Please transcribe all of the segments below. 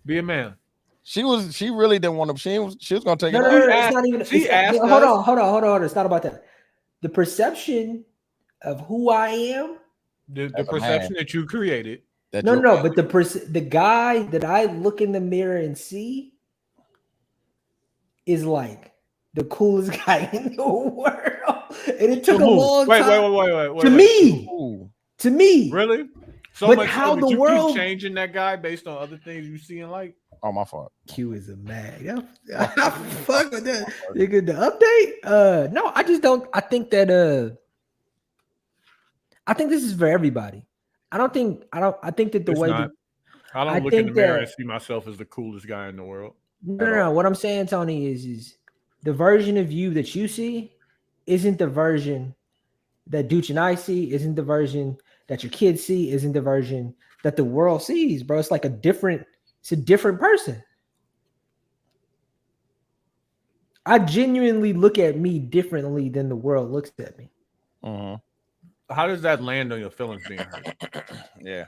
Be a man. She really didn't want to. She was gonna take No, it no, off. no, no, it's not even. She asked hold us. on, hold on, hold on. It's not about that. The perception of who I am. The As a perception man. that you created. That No, you no, but the guy that I look in the mirror and see is like the coolest guy in the world, and it took a long Wait, time wait. to me. Ooh. To me, Really? So But much how so that the you world- keep changing that guy based on other things you see and like. Oh, my fault. Q is a mag. I fuck with that. Nigga, the update. No, I just don't. I think that I think this is for everybody. I think that the It's way not. I don't I look in the think mirror that- and see myself as the coolest guy in the world. no. What I'm saying, Tony, is the version of you that you see isn't the version that Dooch and I see, isn't the version that your kids see, isn't the version that the world sees, bro. It's like it's a different person. I genuinely look at me differently than the world looks at me. Mhm. How does that land on your feelings being hurt? Yeah.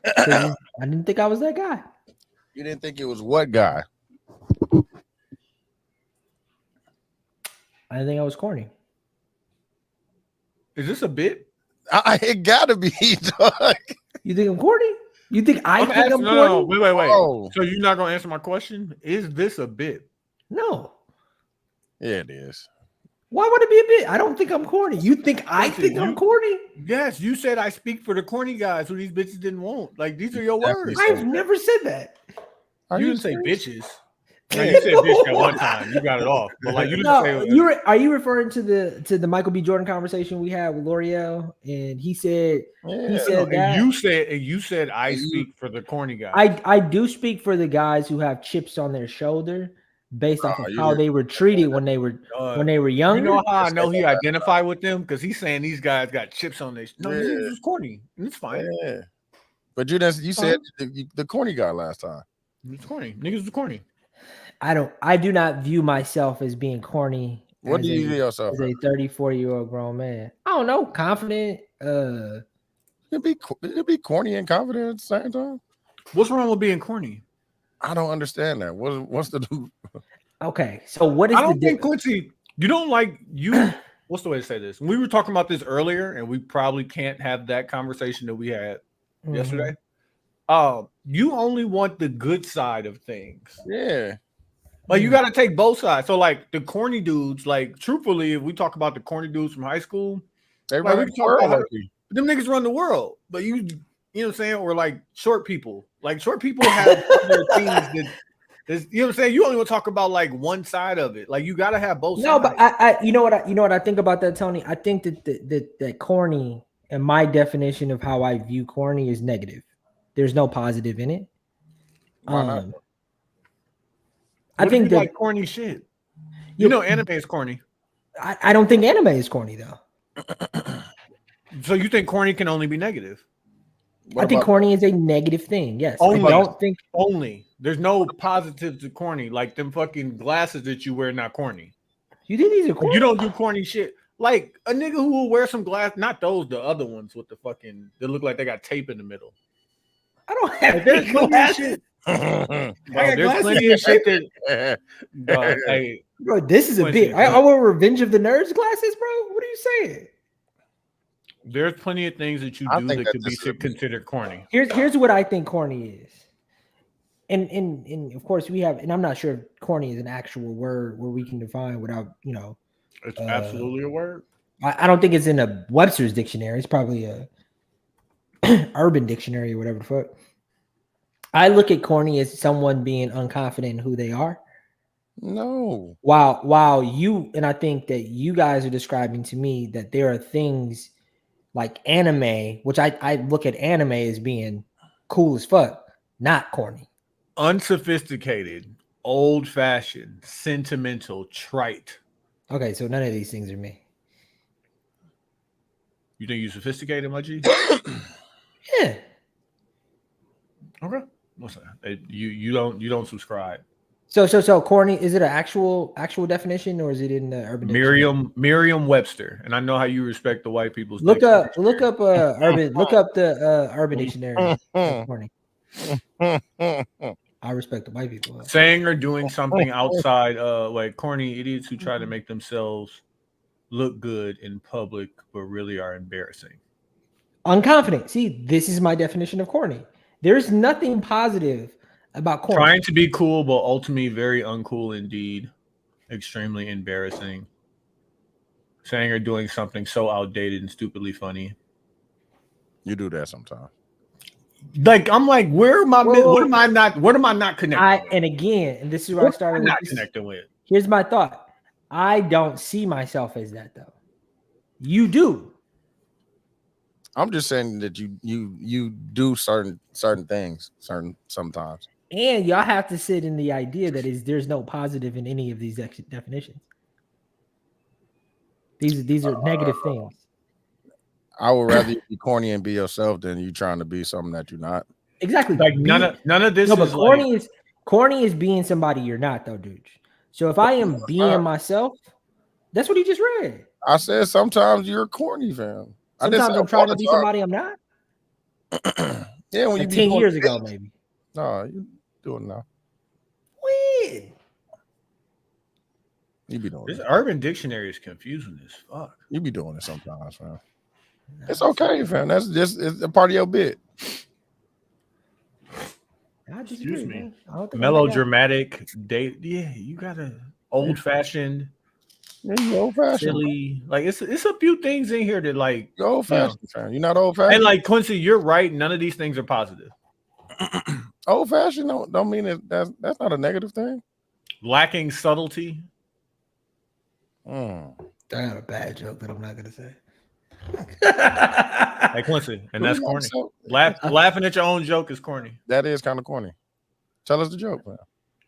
'Cause I didn't think I was that guy. You didn't think it was what guy? I didn't think I was corny. Is this a bit? It gotta be, dog. You think I'm corny? You think I I'm think asking, I'm no, corny? wait. Oh. So you're not gonna answer my question? Is this a bit? No. Yeah, it is. Why would it be a bit? I don't think I'm corny. You think I Listen, think I'm corny? Yes, you said I speak for the corny guys who these bitches didn't want. Like these are your Definitely words. said I've never said that. Are You didn't say serious? bitches. No, you said bitch that one time. You got it off. But like you didn't No, say are you referring to the Michael B. Jordan conversation we had with L'Oreal? And he said Yeah. said that and you said I speak for the corny guys. I do speak for the guys who have chips on their shoulder based off of you how did. they were treated when they were younger. You know how I know he identified with them? Because he's saying these guys got chips on their no, Yeah. niggas is corny. And it's fine. Yeah. But you didn't. You said the corny guy last time. It's corny. Niggas is corny. I do not view myself as being corny. What as do you a- view yourself as a 34-year-old grown man? I don't know, confident. It'd be corny and confident at the same time. What's wrong with being corny? I don't understand that. What's the do? Okay, so what is I don't the think Quincy, you don't like you. What's the way to say this? We were talking about this earlier, and we probably can't have that conversation that we had yesterday. You only want the good side of things. Yeah. Like you got to take both sides. So like the corny dudes, like truthfully, if we talk about the corny dudes from high school, They like, run we the talk world about like you. them niggas run the world. But you know what I'm saying? Or like short people. Like short people have other things that you know what I'm saying? You only want to talk about like one side of it. Like you got to have both No, sides. but I you know what I think about that, Tony? I think that corny and my definition of how I view corny is negative. There's no positive in it. Why not? I What if think you that like corny shit. You know, anime is corny. I don't think anime is corny though. So you think corny can only be negative? What I think about- corny is a negative thing. Yes. Only. I don't think Only. There's no positive to corny. Like them fucking glasses that you wear, not corny. you think these are corny. You don't do corny shit. Like a nigga who will wear some glass, not those, the other ones with the fucking they look like they got tape in the middle. I don't have Like, there's any plenty of glasses. shit. got Bro, there's glasses. plenty of shit that hey, Bro, this is a Quincy, bit. I wear Revenge of the Nerds glasses, bro. What are you saying? there's plenty of things that you I do think that that could be this is a- considered corny. Here's what I think corny is. And of course we have, and I'm not sure if corny is an actual word where we can define without, It's absolutely a word. I don't think it's in a Webster's dictionary. It's probably a Urban Dictionary or whatever the fuck. I look at corny as someone being unconfident in who they are. No. While you, and I think that you guys are describing to me that there are things like anime, which I look at anime as being cool as fuck, not corny. Unsophisticated, old-fashioned, sentimental, trite. Okay, so none of these things are me. You think you sophisticated, my G? Yeah. Okay. What's that? You don't subscribe. So corny, is it an actual definition or is it in the Urban Dictionary? Merriam-Webster, and I know how you respect the white people's. Look up dictionary. Urban. Look up the Urban Dictionary. of corny. respect the white people. Saying or doing something outside, like corny idiots who try to make themselves look good in public, but really are embarrassing. Unconfident. See, this is my definition of corny. There's nothing positive about corny. Trying to be cool, but ultimately very uncool indeed. Extremely embarrassing. Saying or doing something so outdated and stupidly funny. You do that sometimes. Like I'm like, where am I? What am I not? What am I not connecting? And again, and this is where I started. Not connecting with. Here's my thought. I don't see myself as that though. You do. I'm just saying that you do certain things sometimes. And y'all have to sit in the idea that there's no positive in any of these definitions. These are negative things. I would rather you be corny and be yourself than you trying to be something that you're not. Exactly. Like none of this. No, but is corny is being somebody you're not though, dude. So if I am being myself, that's what he just read. I said sometimes you're corny, fam. Sometimes I'm trying to be somebody I'm not. Yeah, when like you be 10 years ago, maybe. No, you doing it now. When? You be doing This it. Urban Dictionary is confusing as fuck. You be doing it sometimes, fam. It's okay, fam. That's just it's a part of your bit. Excuse me. Melodramatic date. Yeah, you got a old fashioned. Yeah, you old fashioned. Silly. Like it's a few things in here that like you're old fashioned, fam. You're not old fashioned. And like Quincy, you're right. None of these things are positive. Old fashioned don't mean that's not a negative thing. Lacking subtlety. I got a bad joke that I'm not gonna say. Hey Quincy, and that's corny. Laughing at your own joke is corny. That is kind of corny. Tell us the joke, man.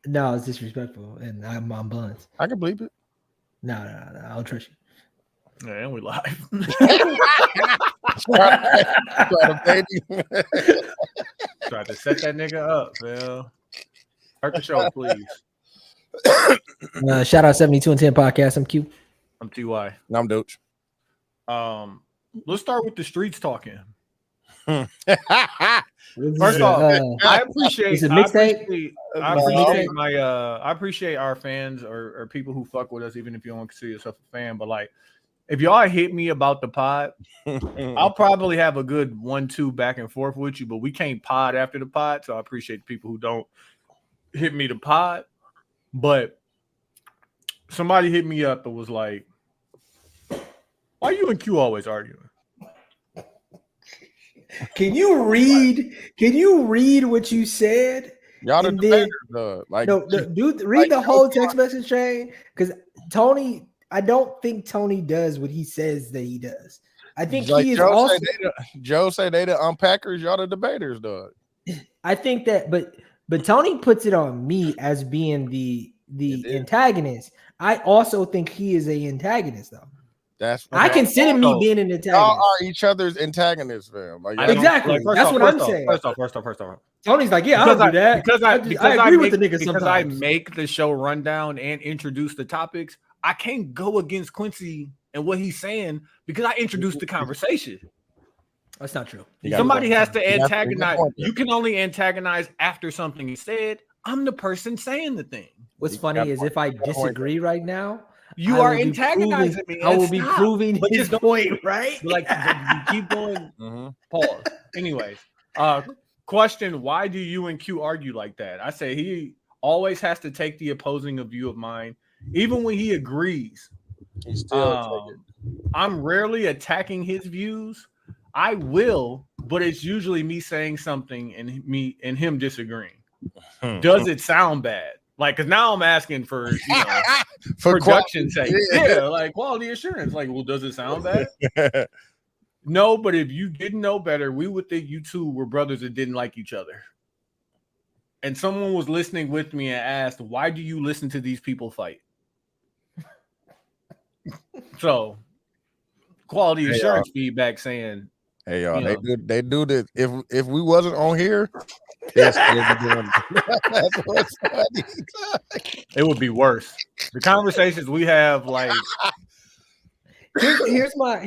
No, it's disrespectful, and I'm blunt. I can bleep it. No, I don't trust you. Yeah, and we live. Tried to set that nigga up, Phil. Start the show, please. Shout out 72 and 10 podcast. I'm Q. I'm TY. I'm Doach. Let's start with the streets talking. First off, I appreciate I appreciate our fans or people who fuck with us, even if you don't consider yourself a fan. But like, if y'all hit me about the pod, I'll probably have a good 1-2 back and forth with you. But we can't pod after the pod, so I appreciate the people who don't hit me the pod. But somebody hit me up that was like, "Why you and Q always arguing?" Can you read what you said? Y'all the debaters, like no, dude, read the whole text message chain because Tony. I don't think Tony does what he says that he does. I think like he is Joe also. Joe say they the unpackers. Y'all the debaters, dog. I think that, but Tony puts it on me as being the antagonist. I also think he is a antagonist, though. I consider me being an antagonist. Y'all are each other's antagonists, fam. Like, exactly. That's what I'm saying. First off. Tony's like, yeah, I don't do that because I agree with the nigga sometimes. Because I make the show rundown and introduce the topics. I can't go against Quincy and what he's saying because I introduced the conversation. That's not true. Somebody has to antagonize. You can only antagonize after something is said. I'm the person saying the thing. What's funny is if I disagree right now, you are antagonizing me. I will be proving his point, right? Like you keep going. Pause. Anyways, question: why do you and Q argue like that? I say he always has to take the opposing view of mine, even when he agrees. He still I'm rarely attacking his views. I will, but it's usually me saying something and him disagreeing. Does it sound bad? Like, because now I'm asking for for production sake. Yeah, like quality assurance. Like, well, does it sound bad? No, but if you didn't know better, we would think you two were brothers that didn't like each other. And someone was listening with me and asked, why do you listen to these people fight? So, quality assurance feedback saying, hey, y'all, they do this. If we wasn't on here, that's what's funny. It would be worse. The conversations we have, like, here's my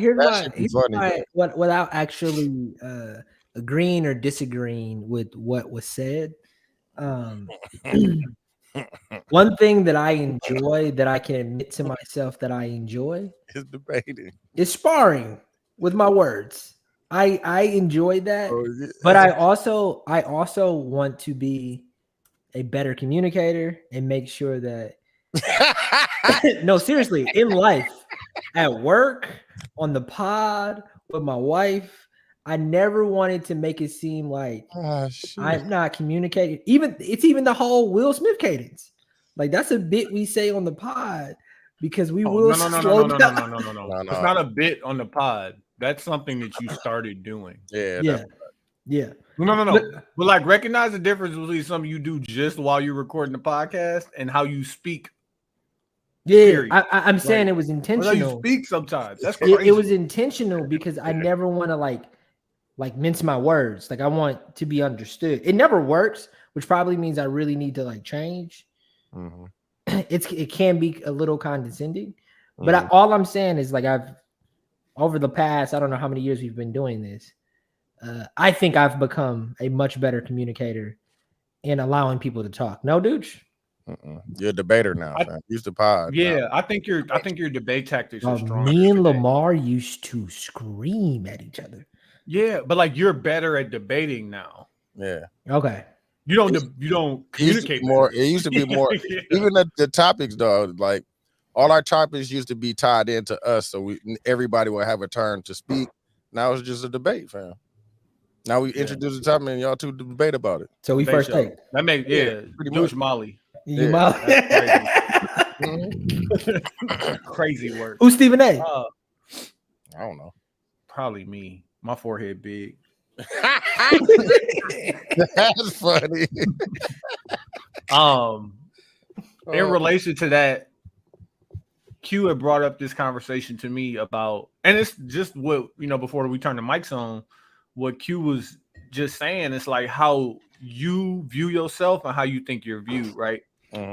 without actually agreeing or disagreeing with what was said. Um, one thing that I enjoy, that I can admit to myself that I enjoy, It's debating. is sparring with my words. I enjoy that, Oh, yeah. but I also want to be a better communicator and make sure that no, seriously, in life, at work, on the pod, with my wife, I never wanted to make it seem like Ah, shit. I'm not communicating. Even the whole Will Smith cadence. Like that's a bit we say on the pod because we will slow down. No. It's not a bit on the pod. That's something that you started doing. Yeah. Yeah. No. But like, recognize the difference between something you do just while you're recording the podcast and how you speak. Yeah, Period. I'm saying it was How you intentional. speak sometimes. That's crazy. It was intentional because I never want to like mince my words. Like I want to be understood. It never works, which probably means I really need to like change. Mhm. It can be a little condescending, but all I'm saying is like I've over the past, I don't know how many years we've been doing this. I think I've become a much better communicator in allowing people to talk. No, dude. You're a debater now. Fam. Use the pod. Yeah, now. I think your debate tactics are strong. Me and Lamar used to scream at each other. Yeah, but like you're better at debating now. Yeah. Okay. You don't communicate more. It used to be more. Yeah. Even the topics, though, like all our topics used to be tied into us, so everybody would have a turn to speak. Now it's just a debate, fam. Now we introduce the topic and y'all two debate about it. So we first take. That makes pretty much much. Molly. You Crazy work. Who's Stephen A? I don't know. Probably me. My forehead big. That's funny. In relation to that, Q had brought up this conversation to me about, and it's just what, before we turn the mics on, what Q was just saying. It's like how you view yourself and how you think you're viewed, right?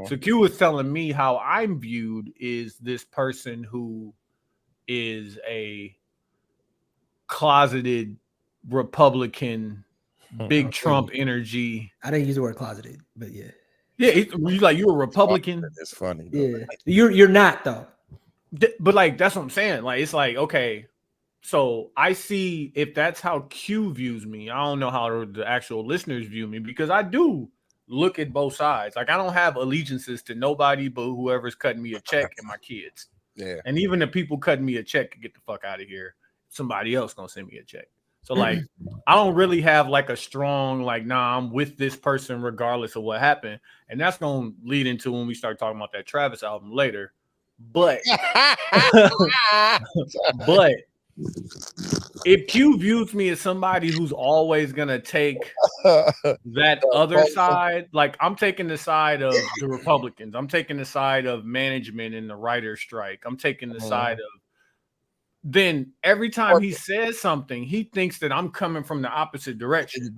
So Q was telling me how I'm viewed is this person who is a closeted Republican, big Trump energy. I didn't use the word closeted, but yeah. Yeah, you're a Republican. It's funny. Yeah, you're not though. But like that's what I'm saying. Like it's like, okay, so I see if that's how Q views me. I don't know how the actual listeners view me because I do look at both sides. Like I don't have allegiances to nobody but whoever's cutting me a check and my kids. Yeah. And even the people cutting me a check can get the fuck out of here. Somebody else gonna send me a check. So like I don't really have like a strong like, nah, I'm with this person regardless of what happened. And that's gonna lead into when we start talking about that Travis album later. But if Q views me as somebody who's always gonna take that other side, like I'm taking the side of the Republicans, I'm taking the side of management and the writer's strike, I'm taking the side of, then every time he says something, he thinks that I'm coming from the opposite direction.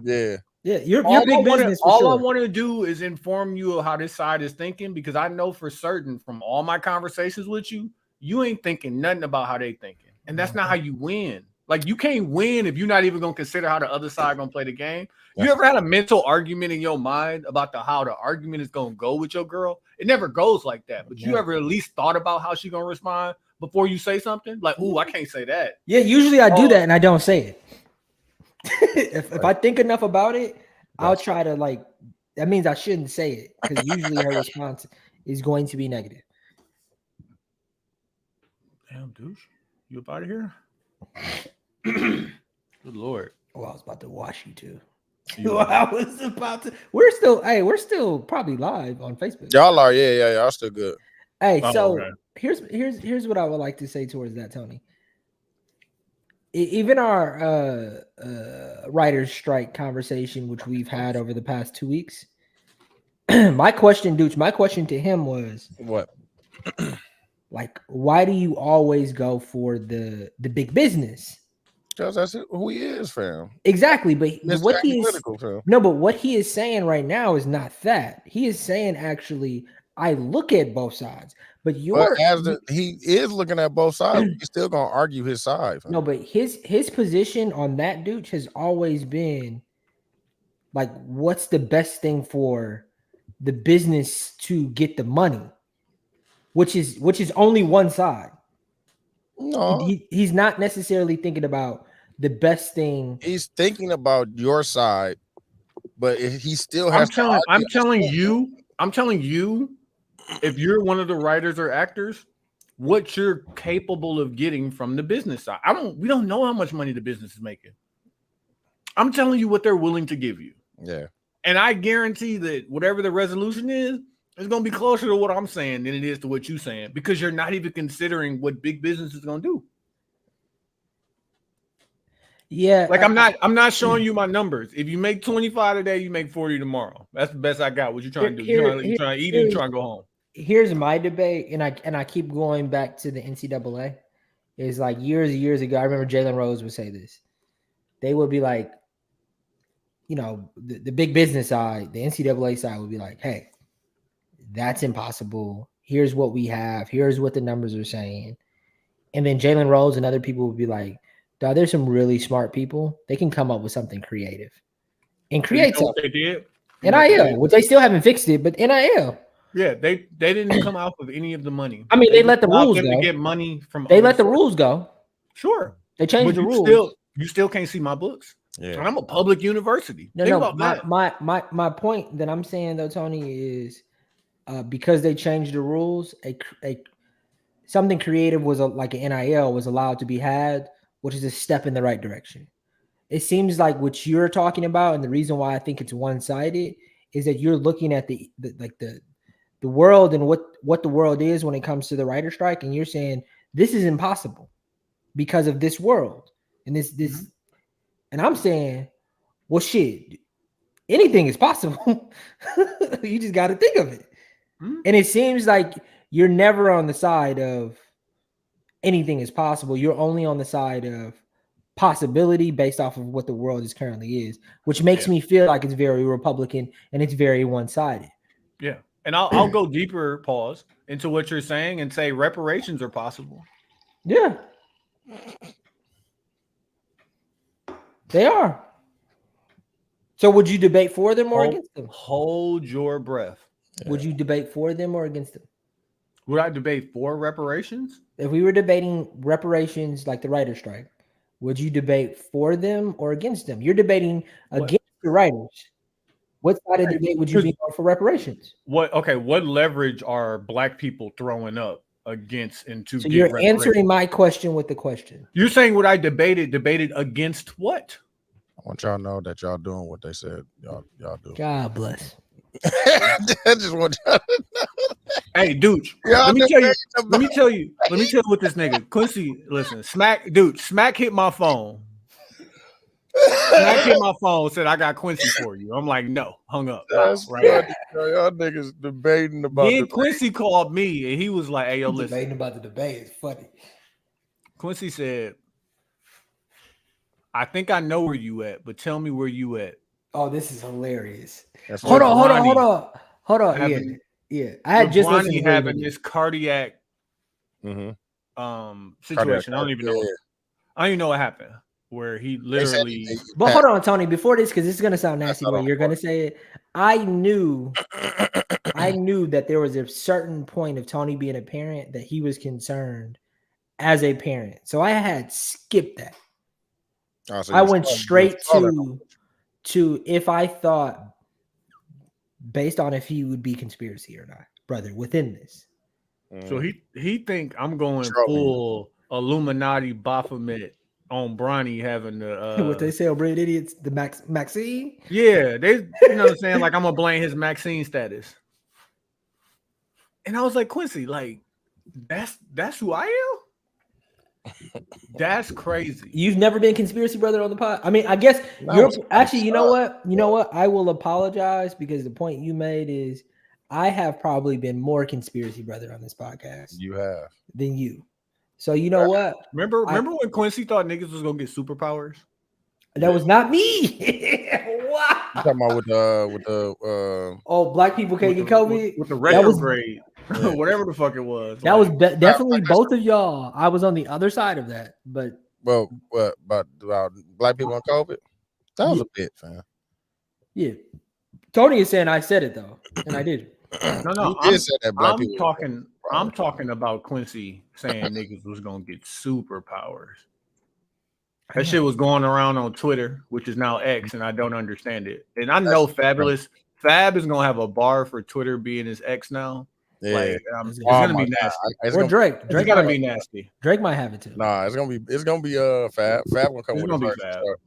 Yeah, you're big business. All I want to do is inform you of how this side is thinking, because I know for certain from all my conversations with you, you ain't thinking nothing about how they thinking, and that's not how you win. Like you can't win if you're not even gonna consider how the other side gonna play the game. You ever had a mental argument in your mind about how the argument is gonna go with your girl? It never goes like that. But you ever at least thought about how she gonna respond before you say something? Like, ooh, I can't say that. Yeah, usually I do that and I don't say it. if I think enough about it, I'll try to like. That means I shouldn't say it because usually her response is going to be negative. Damn, douche, you up out of here? Good Lord. Oh, I was about to wash you too. I was about to. We're still probably live on Facebook. Y'all are, yeah, y'all still good. Hey, so here's what I would like to say towards that, Tony. Even our writer's strike conversation, which we've had over the past 2 weeks, my question to him was, what? Like, why do you always go for the big business? Because that's who he is, fam. Exactly, but what he is fam. No, but what he is saying right now is not that. He is saying actually, I look at both sides, but he is looking at both sides. He's still gonna argue his side. Fam. No, but his position on that dude has always been, Like, what's the best thing for the business to get the money? Which is only one side. No, He's not necessarily thinking about the best thing. he's thinking about your side, but he still has to argue. I'm telling you, if you're one of the writers or actors, what you're capable of getting from the business side. We don't know how much money the business is making. I'm telling you what they're willing to give you. Yeah. And I guarantee that whatever the resolution is, it's going to be closer to what I'm saying than it is to what you're saying, because you're not even considering what big business is going to do. Yeah. Like I'm not showing you my numbers. If you make 25 today, you make 40 tomorrow. That's the best I got. What you trying to do? You trying to eat and trying to go home. Here's my debate, and I keep going back to the NCAA. Is like years and years ago, I remember Jalen Rose would say this. They would be like, you know, the big business side, the NCAA side would be like, hey, that's impossible. Here's what we have. Here's what the numbers are saying. And then Jalen Rose and other people would be like, dog, there's some really smart people. They can come up with something creative and create something. They did. NIL, which they still haven't fixed it, but NIL. Yeah, they didn't come out with any of the money. I mean, they let the rules go. To get money from. They let the rules go. Sure, they changed the rules. You still can't see my books. Yeah, I'm a public university. No. My point that I'm saying though, Tony, is because they changed the rules, something creative was like an NIL was allowed to be had, which is a step in the right direction. It seems like what you're talking about, and the reason why I think it's one-sided is that you're looking at the world and what the world is when it comes to the writer strike, and you're saying this is impossible because of this world and this Mm-hmm. and I'm saying, well, shit, anything is possible. You just got to think of it. Mm-hmm. And it seems like you're never on the side of anything is possible. You're only on the side of possibility based off of what the world is currently is, which makes me feel like it's very Republican and it's very one-sided. Yeah. And I'll go deeper, pause, into what you're saying and say reparations are possible. Yeah. They are. So would you debate for them or against them? Hold your breath. Would you debate for them or against them? Would I debate for reparations? If we were debating reparations like the writer's strike, would you debate for them or against them? You're debating against the writers. What side of the debate would you be on for reparations? What leverage are black people throwing up against and to so you're answering my question with the question. You're saying what I debated against what? I want y'all to know that y'all doing what they said y'all do. God bless. I just want y'all to know. Hey, dude, let me tell you what this nigga Quincy. Listen, Smack hit my phone. Smack hit my phone. Said I got Quincy for you. I'm like, no, hung up. That's right. Y'all niggas debating about. Then Quincy called me and he was like, "Hey, yo, listen." Debating about the debate is funny. Quincy said, "I think I know where you at, but tell me where you at." Oh, this is hilarious. Hold on. Yeah. I had just listened to having this cardiac Mm-hmm. situation. I don't even know what happened. Where he literally. But hold on, Tony. Before this, because this is gonna sound nasty the way you're gonna say it. I knew that there was a certain point of Tony being a parent that he was concerned as a parent. So I had skipped that. Oh, so I went straight to if I thought based on if he would be conspiracy or not, brother, within this. So he think I'm going full Illuminati Baphomet on Bronny having the what they say on Brain Idiots, the Maxine. Yeah, they you know what I'm saying, like I'm gonna blame his Maxine status. And I was like, Quincy, like that's who I am. That's crazy. You've never been conspiracy brother on the pod. I mean, I guess you're actually. You know what? I will apologize because the point you made is I have probably been more conspiracy brother on this podcast. You have than you. So you know what? Remember when Quincy thought niggas was gonna get superpowers? That was not me. Wow. You talking about with the black people can't get COVID with the retrograde, whatever the fuck it was. That was definitely both of y'all. I was on the other side of that, but about black people on COVID? That was a bit, fam. Yeah. Tony is saying I said it though, and I did. No, You did say that black I'm people. talking. I'm talking about Quincy saying niggas was gonna get superpowers. That shit was going around on Twitter, which is now X, and I don't understand it. And I know Fab is gonna have a bar for Twitter being his X now. Yeah. Like, it's Oh gonna my be God. nasty. It's Or gonna, Drake. It's Drake gotta might, be nasty. Drake might have it too. nah, it's gonna be Fab. Fab gonna come It's with gonna his be first Fab. start.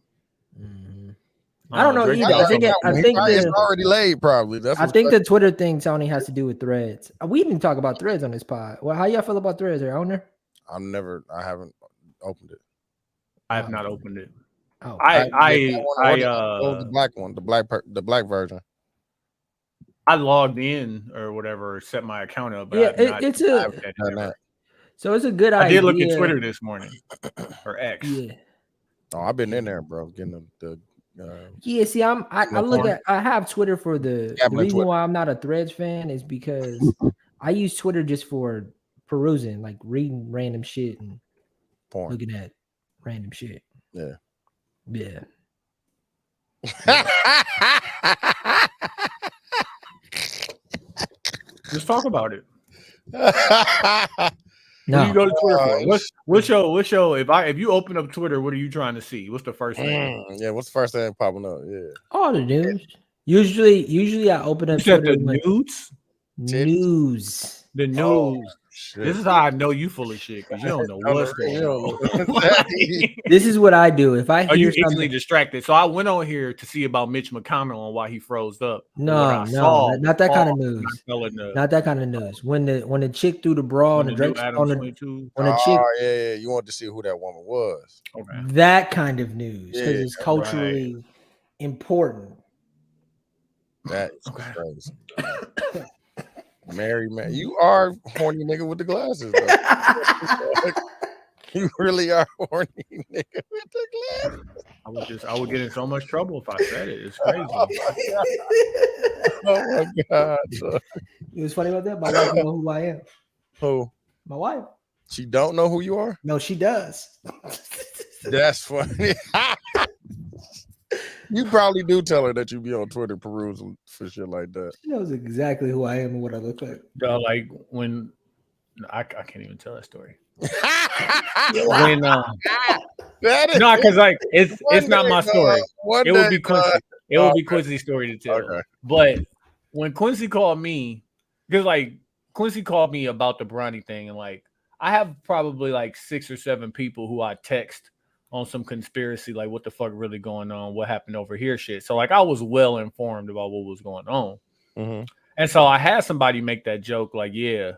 I don't know Drake either. I got think something. It's already laid, probably. That's I what's think crazy. the Twitter thing, Tony, has to do with threads. We didn't talk about threads on this pod. Well, how y'all feel about threads? Are on there? I haven't opened it. I have not opened it. Oh, The black one, the black version. I logged in or whatever, set my account up. But yeah, I have it's not, I a. haven't had it ever. So it's a good I idea. did look at Twitter this morning or X. Yeah. Oh, I've been in there, bro. Getting the Yeah, see, I look at I have Twitter for the reason Twitter. why I'm not a Threads fan is because I use Twitter just for perusing, like reading random shit and porn. looking at random shit. Yeah. Yeah. Just talk about it. No. What do you go to Twitter for? What's your if you open up Twitter, what are you trying to see? What's the first thing? Yeah, what's the first thing popping up? Yeah. All the news. Usually I open up You said Twitter the with nudes? news. The news. Oh, shit. This is how I know you full of shit because you don't know what's going on. This is what I do. If I Are you hear easily something, distracted? So I went on here to see about Mitch McConnell and why he froze up. no, not that kind of news. Not Not that kind of news. When the chick threw the bra on the Drake on the 22. when the chick, yeah, you want to see who that woman was. Okay. that kind of news because Yeah, it's culturally important. That is crazy. Mary, man, you are horny nigga with the glasses. Though. You really are horny nigga with the glasses. I would get in so much trouble if I said it. It's crazy. Oh my god. It was funny about that. My wife know who I am. Who? My wife. She don't know who you are? No, she does. That's funny. You probably do tell her that you be on Twitter perusing for shit like that. She knows exactly who I am and what I look like. Like when I can't even tell that story. When because like it's not my story. It would be Quincy. It would be Quincy's story to tell. Okay. But when Quincy called me, because like Quincy called me about the Bronny thing, and like I have probably like 6 or 7 people who I text on some conspiracy, like what the fuck really going on, what happened over here, shit. So like I was well informed about what was going on, and so I had somebody make that joke, like, yeah,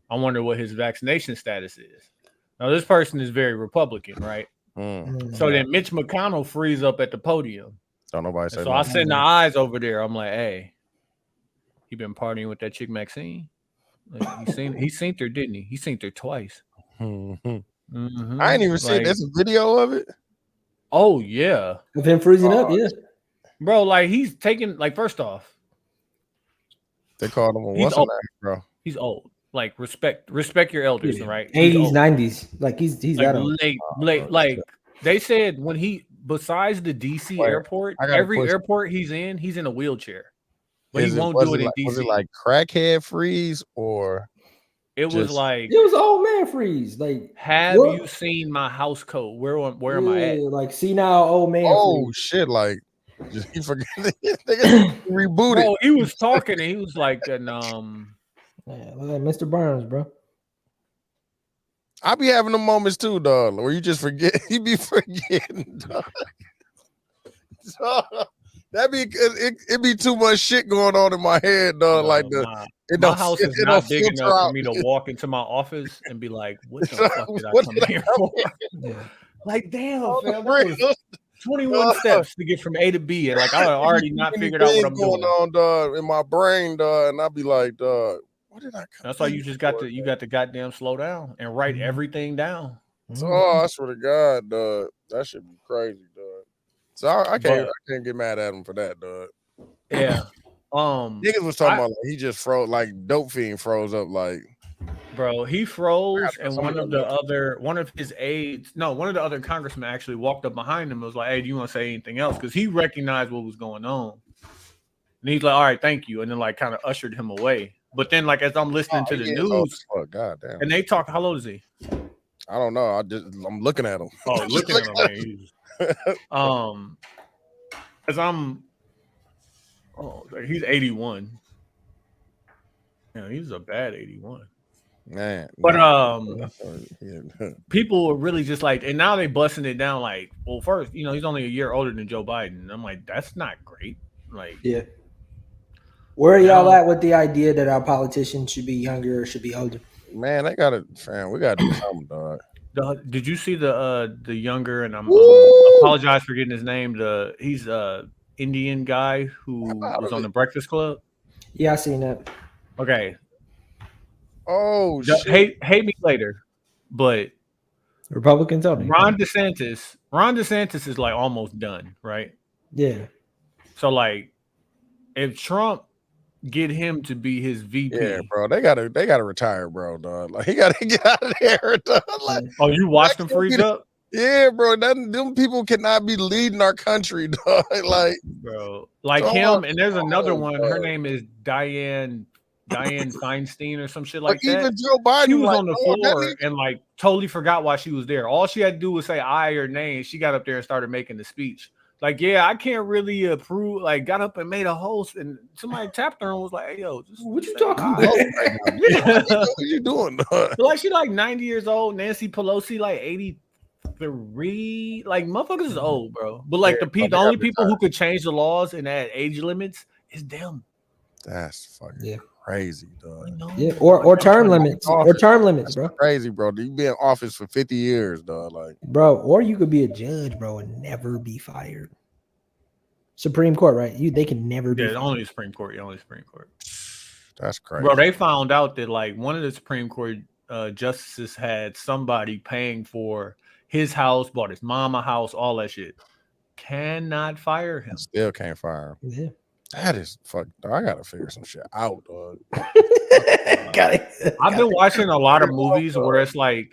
I wonder what his vaccination status is. Now this person is very Republican, right? So then Mitch McConnell frees up at the podium. Don't nobody say So I send the eyes over there. I'm like, hey, he been partying with that chick Maxine. Like, he seen her, didn't he? He seen her twice. I ain't even seen this video of it. Oh yeah, Of him freezing up, yeah. Bro, like he's taking, like, first off, they called him a he's what's old. name, bro. He's old. Like respect your elders, right? 80s, 90s. Like he's like that old. late, like they said when he, besides the DC airport, every airport he's in a wheelchair. But he won't do it in DC. Was it like crackhead freeze or it was like It was old man freeze. Like, have you seen my house coat? Where am I at? Like senile old man. oh shit, like he forgot rebooted. Bro, he was talking and he was like, and Yeah, look at Mr. Burns, bro. I be having the moments too, dog, where you just forget. You be forgetting, dog. So, it be too much shit going on in my head, dog. Like my house is not big enough for me to walk into my office and be like, what the fuck did I come here for? Yeah. Like, damn, fam, that was 21 steps to get from A to B, and like I already not figured out what I'm going doing on, dog, in my brain, dog, and I be like, dog, what did I come? That's why you just got to goddamn slow down and write everything down. Oh, I swear to God, dog, that should be crazy, dog. So I can't get mad at him for that, dog. Yeah. Niggas was talking about like, he just froze, like Dope Fiend froze up, like, bro, he froze, and one of the other congressmen actually walked up behind him and was like, hey, do you want to say anything else? Because he recognized what was going on. And he's like, all right, thank you. And then like kind of ushered him away. But then like as I'm listening to the He is old news as fuck. God damn. and they talk, how old is he? I don't know. I'm looking at him. Oh, looking at him. Man, as I'm he's 81. Yeah, he's a bad 81. Man. But Yeah. people are really just like, and now they busting it down like, well, first, you know, he's only a year older than Joe Biden. I'm like, that's not great. Like, Yeah. Where are y'all at with the idea that our politicians should be younger or should be older? Man, they gotta, fam. We gotta do something, dog. did you see the younger, and I'm Woo! apologize for getting his name. He's Indian guy who was on the Breakfast Club. Yeah, I seen that. Okay. Oh shit. Hate me later, but Republicans only. Ron DeSantis is like almost done, right? Yeah. So like, if Trump get him to be his VP, Yeah, bro. They gotta retire, bro, dog. Like he gotta get out of there, dog. Like, oh, you watched him freeze up? yeah, bro. Them people cannot be leading our country, dog. Like, Bro, like oh, him, and there's another oh, one. bro. Her name is Diane Feinstein or some shit like that. even Joe Biden, She was like, on the oh, that floor nigga- and like totally forgot why she was there. All she had to do was say I or nay. She got up there and started making the speech. Like, yeah, I can't really approve. Like, got up and made a host, and somebody tapped her and was like, "Hey, yo, What you say talking hi." about? What you doing, dog? Like, she like 90 years old. Nancy Pelosi like 83. Like, motherfuckers is old, bro. But like Yeah, the only people who could change the laws and add age limits is them. That's fucking Yeah. crazy, dog. Yeah, or term limits, or term limits, bro. Crazy, bro. You be in office for 50 years, dog. Like, Bro, or you could be a judge, bro, and never be fired. Supreme Court, right? They can never be Yeah, fired. only Supreme Court. Yeah, only Supreme Court. that's crazy. Bro, they found out that like one of the Supreme Court justices had somebody paying for his house, bought his mama house, all that shit. Cannot fire him. Still can't fire him. Yeah. That is fuck. Dog, I gotta figure some shit out, dog. I've been watching a lot of movies where it's like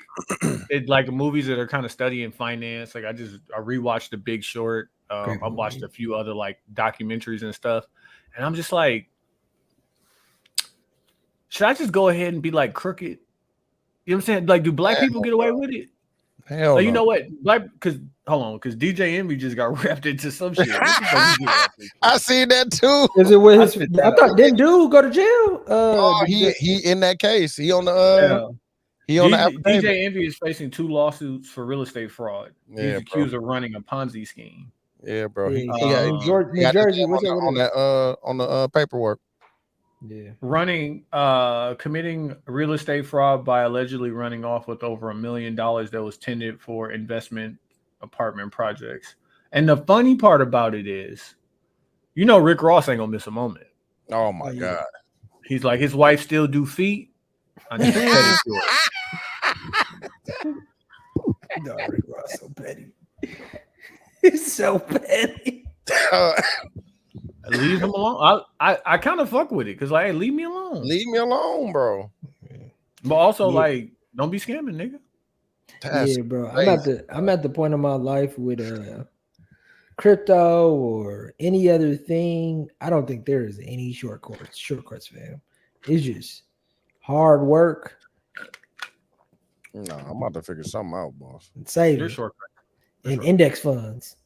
movies that are kind of studying finance. Like I rewatched The Big Short. I watched a few other like documentaries and stuff, and I'm just like, should I just go ahead and be like crooked? You know what I'm saying? Like, do black people get away with it? Hell, Like, you know what? Because DJ Envy just got wrapped into some shit. What the fuck he get wrapped into? I seen that too. Is it with his? I thought didn't dude go to jail? He in that case. He on the he on the affidavit. DJ Envy is facing 2 lawsuits for real estate fraud. He's Yeah, accused of running a Ponzi scheme. Yeah, bro. He Yeah, got New got Jersey. his name What's that? on the paperwork. Yeah. Committing real estate fraud by allegedly running off with over $1 million that was tended for investment apartment projects. And the funny part about it is, you know, Rick Ross ain't gonna miss a moment. Oh my god. He's like, his wife still do feet. I need to pay it. No, Rick Ross so petty. He's so petty. Leave him alone. I kind of fuck with it because like, hey, leave me alone. Leave me alone, bro. But also, Yeah. like, don't be scamming, nigga. That's Yeah, bro. crazy. I'm at the point of my life with crypto or any other thing. I don't think there is any shortcuts, fam. It's just hard work No, I'm about to figure something out, boss. and You're saving shortcut. and index funds.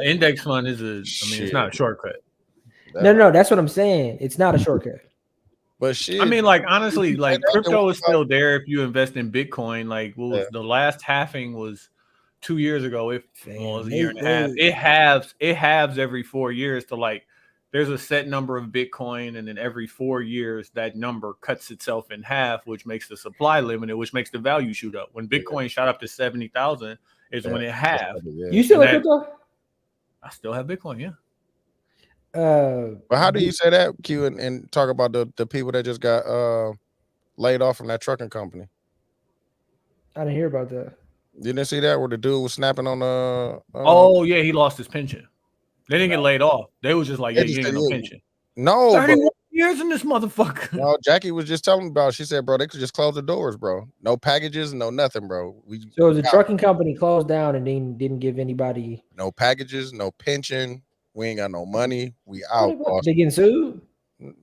Index fund is it's not a shortcut. No, that's what I'm saying. It's not a shortcut. But shit. I mean, like, honestly, like, that's the crypto one is still there if you invest in Bitcoin. Like, what was the last halving was 2 years ago. It was a year and a half. It halves every 4 years to like, there's a set number of Bitcoin, and then every 4 years that number cuts itself in half, which makes the supply limited, which makes the value shoot up. When Bitcoin shot up to 70,000 is when it halved. You still have crypto? I still have Bitcoin, yeah. But how do you say that, Q, and talk about the people that just got laid off from that trucking company? I didn't hear about that. You didn't see that where the dude was snapping on the Oh yeah, he lost his pension. They didn't get laid off. They was just like, yeah, you ain't no pension. No, 31 years in this motherfucker. No, Jackie was just telling me about. She said, bro, they could just close the doors, bro. No packages, no nothing, bro. So the trucking company closed down and didn't give anybody no packages, no pension. We ain't got no money. We out, What, boss. they getting sued? You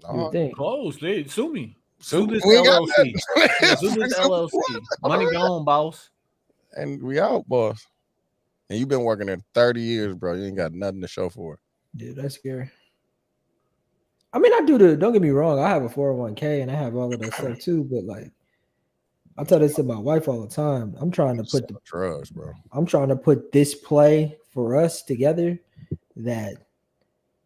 No, would think. Close. They sue me. so Sue this we ain't got LLC. nothing. Yeah, sue this LLC. Money gone, boss. And we out, boss. And you've been working there 30 years, bro. You ain't got nothing to show for it. Dude, that's scary. I mean, I do the. Don't get me wrong. I have a 401k and I have all of that stuff too. But like, I tell this to my wife all the time. I'm trying to put the. Drugs, bro. I'm trying to put this play for us together. That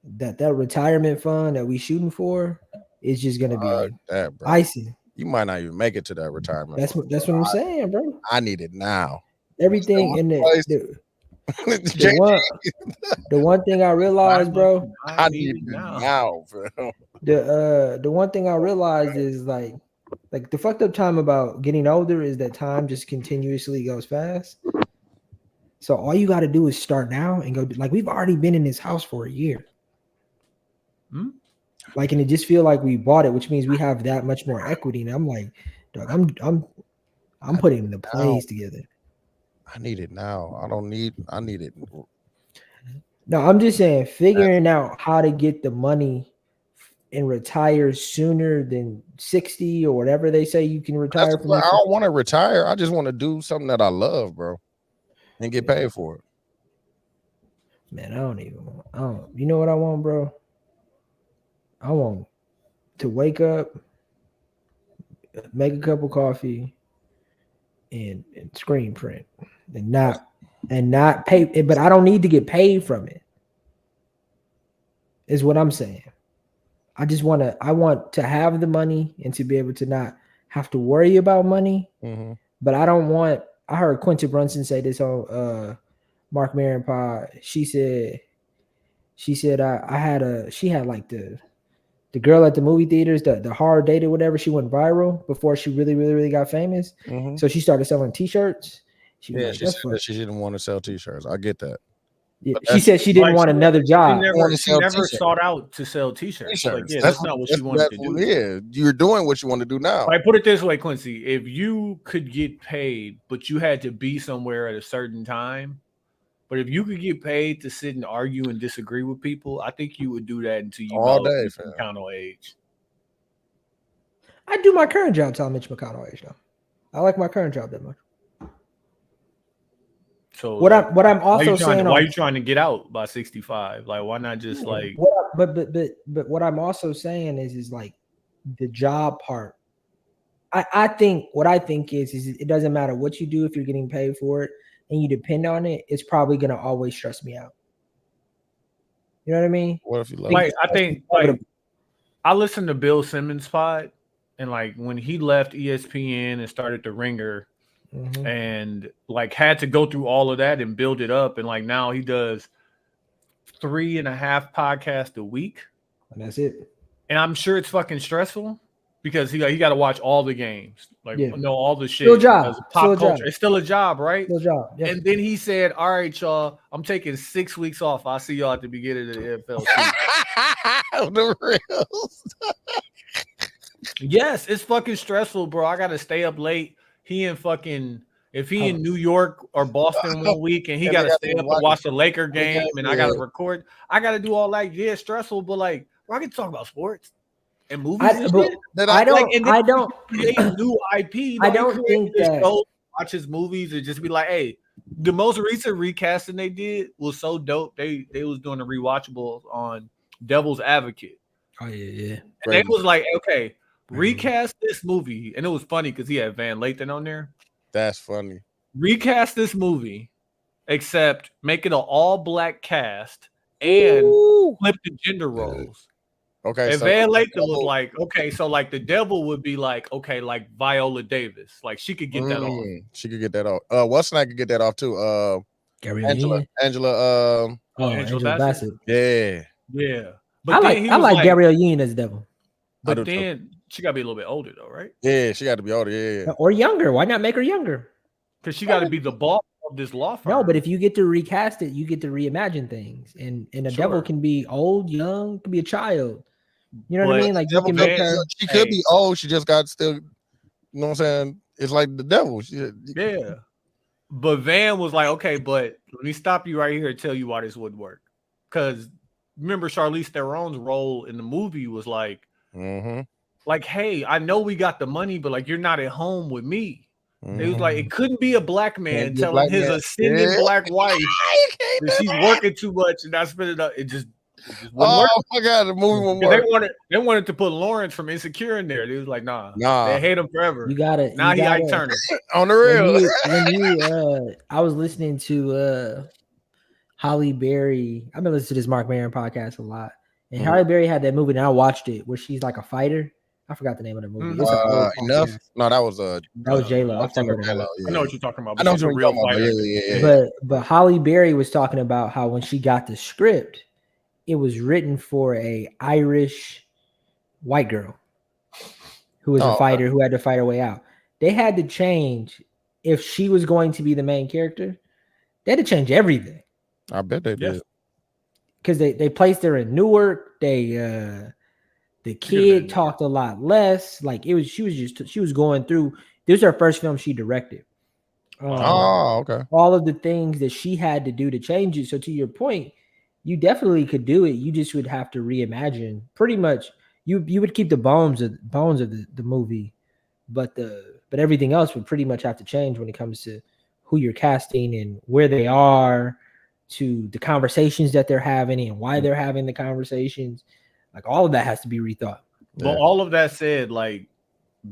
retirement fund that we shooting for is just gonna be like That, bro. icing. You might not even make it to that retirement. That's fund, what bro. I'm saying, bro. I need it now. Everything in place. the JG, the one thing I realized, bro. I need it now, bro. The one thing I realized is like the fucked up time about getting older is that time just continuously goes fast. So all you got to do is start now and go. Like we've already been in this house for a year. Hmm? Like, and it just feel like we bought it, which means we have that much more equity. And I'm like, dog, I'm putting the plays together. I need it now. I need it. No, I'm just saying, figuring out how to get the money and retire sooner than 60 or whatever they say you can retire from. I don't want to retire. I just want to do something that I love, bro, and get paid for it. Man, you know what I want, bro? I want to wake up, make a cup of coffee, and screen print, and not pay. But I don't need to get paid from it. Is what I'm saying. I want to have the money and to be able to not have to worry about money. Mm-hmm. But I don't want. I heard Quinta Brunson say this on Mark Maron pod. She said she had like the girl at the movie theaters, the hard date or whatever. She went viral before she really got famous. Mm-hmm. So she started selling T-shirts. She said that she didn't want to sell T-shirts. I get that. Yeah, she said she didn't want another job. She never sought out to sell T-shirts. Like, yeah, that's not what she wanted to do. Yeah, you're doing what you want to do now. I put it this way, Quincy: if you could get paid, but you had to be somewhere at a certain time, but if you could get paid to sit and argue and disagree with people, I think you would do that until you all day, McConnell age. I do my current job till Mitch McConnell age, though. I like my current job that much. So what I'm also saying, why are you trying to get out by 65? Like, why not just like? But what I'm also saying is like the job part. I think what I think is it doesn't matter what you do if you're getting paid for it and you depend on it. It's probably gonna always stress me out. You know what I mean? What if you love? Like, I think like I listened to Bill Simmons' pod, and like when he left ESPN and started the Ringer. Mm-hmm. And like had to go through all of that and build it up, and like now he does 3.5 podcasts a week, and that's it. And I'm sure it's fucking stressful because he got to watch all the games, like know all the shit. Still a job. Pop culture. It's still a job, right? Still a job. Yeah. And then he said, "All right, y'all, I'm taking 6 weeks off. I'll see y'all at the beginning of the NFL season." The reals. Yes, it's fucking stressful, bro. I got to stay up late. If he in New York or Boston 1 week and he got to stay up and watch the Laker game and I got to record, I got to do all that. Yeah, stressful, but like, I can talk about sports and movies. I don't create new IP. I don't think that watch his movies and just be like, hey, the most recent recasting they did was so dope. They was doing the rewatchables on Devil's Advocate. Oh yeah. And they was like, okay. Recast this movie, and it was funny because he had Van Lathan on there. That's funny. Recast this movie, except make it an all-black cast and flip the gender roles. Okay, and so Van Lathan was like, okay, so like the devil would be like, okay, like Viola Davis, like she could get that off. She could get that off. What's I could get that off too? Angela. Angela Bassett. Yeah. But I like Gabrielle Union as the devil. But then she got to be a little bit older, though, right? Yeah, she got to be older. Yeah. Or younger. Why not make her younger? Because she got to be the boss of this law firm. No, but if you get to recast it, you get to reimagine things. And a devil can be old, young, could be a child. You know what I mean? Like you can make her. She could be old. She just got still. You know what I'm saying? It's like the devil. Yeah. But Van was like, okay, but let me stop you right here and tell you why this would work. because remember Charlize Theron's role in the movie was like, hey, I know we got the money, but like you're not at home with me. It was like it couldn't be a black man telling his ascendant black wife that she's working too much and not spending enough. It just wouldn't work. My God, the movie wouldn't work. They wanted to put Lawrence from Insecure in there. They was like, nah, they hate him forever. You gotta Ike Turner on the real. I was listening to Halle Berry. I've been listening to this Mark Maron podcast a lot, and Halle Berry had that movie, and I watched it where she's like a fighter. I forgot the name of the movie. Enough. No, that was J-Lo. I know what you're talking about. I know what you're real fighter. Yeah. But Halle Berry was talking about how when she got the script, it was written for a Irish white girl who was a fighter who had to fight her way out. They had to change if she was going to be the main character. They had to change everything. I bet they did. Because they placed her in Newark. The kid talked a lot less. Like she was going through. This was her first film she directed. Okay. All of the things that she had to do to change it. So to your point, you definitely could do it. You just would have to reimagine. Pretty much, you would keep the bones of the movie, but everything else would pretty much have to change when it comes to who you're casting and where they are, to the conversations that they're having and why they're having the conversations. Like all of that has to be rethought. But all of that said, like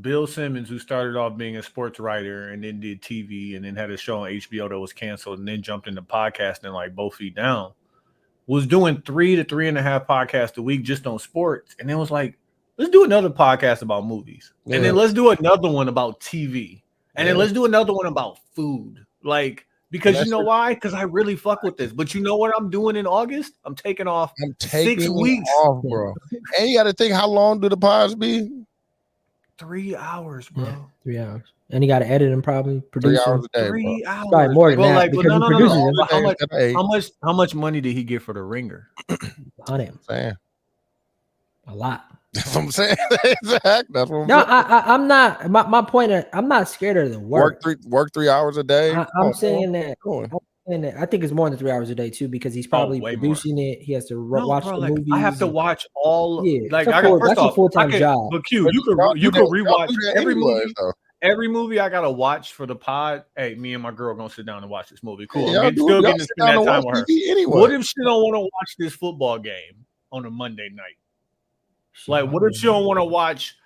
Bill Simmons, who started off being a sports writer and then did TV and then had a show on HBO that was canceled and then jumped into podcasting like both feet down, was doing 3 to 3.5 podcasts a week just on sports. And then was like, let's do another podcast about movies. Yeah. And then let's do another one about TV. And then let's do another one about food. Like, because you know why? Because I really fuck with this. But you know what I'm doing in August? I'm taking 6 weeks off, bro. And you got to think, how long do the pods be? 3 hours, bro. Yeah, 3 hours. And you got to edit them, probably produce 3 hours a day. 3 hours. Probably more than that. No. How much money did he get for The Ringer? 100. A lot. That's what I'm saying. Exactly. That's what I'm saying. I'm not. My point is, I'm not scared of the work. Work 3 hours a day. I'm saying that. I think it's more than 3 hours a day too, because he's probably producing it. He has to watch the movies. I have to watch all. Yeah, like that's a full-time job. But Q, you could rewatch every movie. Every movie I gotta watch for the pod. Hey, me and my girl gonna sit down and watch this movie. Cool. Yeah, still getting to spend that time with her. Anyway. What if she don't want to watch this football game on a Monday night? Like, what if she don't want to watch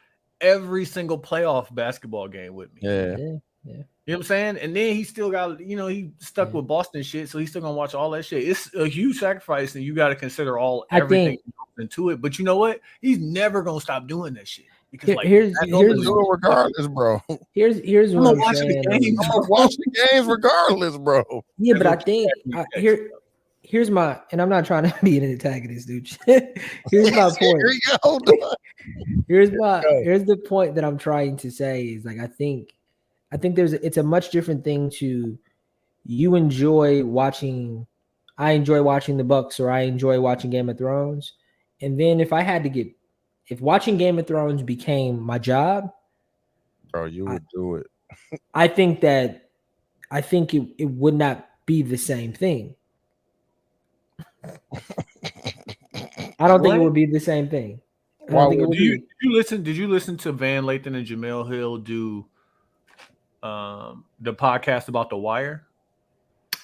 every single playoff basketball game with me? Yeah. Yeah. You know what I'm saying? And then he still got, he stuck with Boston shit, so he's still gonna watch all that shit. It's a huge sacrifice, and you got to consider everything into it. But you know what? He's never gonna stop doing that shit. Because here's regardless, bro. Here's what I'm saying. I'm gonna watch the games regardless, bro. Yeah, but I think here's my, and I'm not trying to be an antagonist, dude. Here's my point. Here's the point that I'm trying to say is, like, I think it's a much different thing to you enjoy watching. I enjoy watching the Bucks, or I enjoy watching Game of Thrones, and then if watching Game of Thrones became my job, bro, you would do it. I think it would not be the same thing. I don't think it would be the same thing. Did you listen to Van Lathan and Jamel Hill do the podcast about The Wire?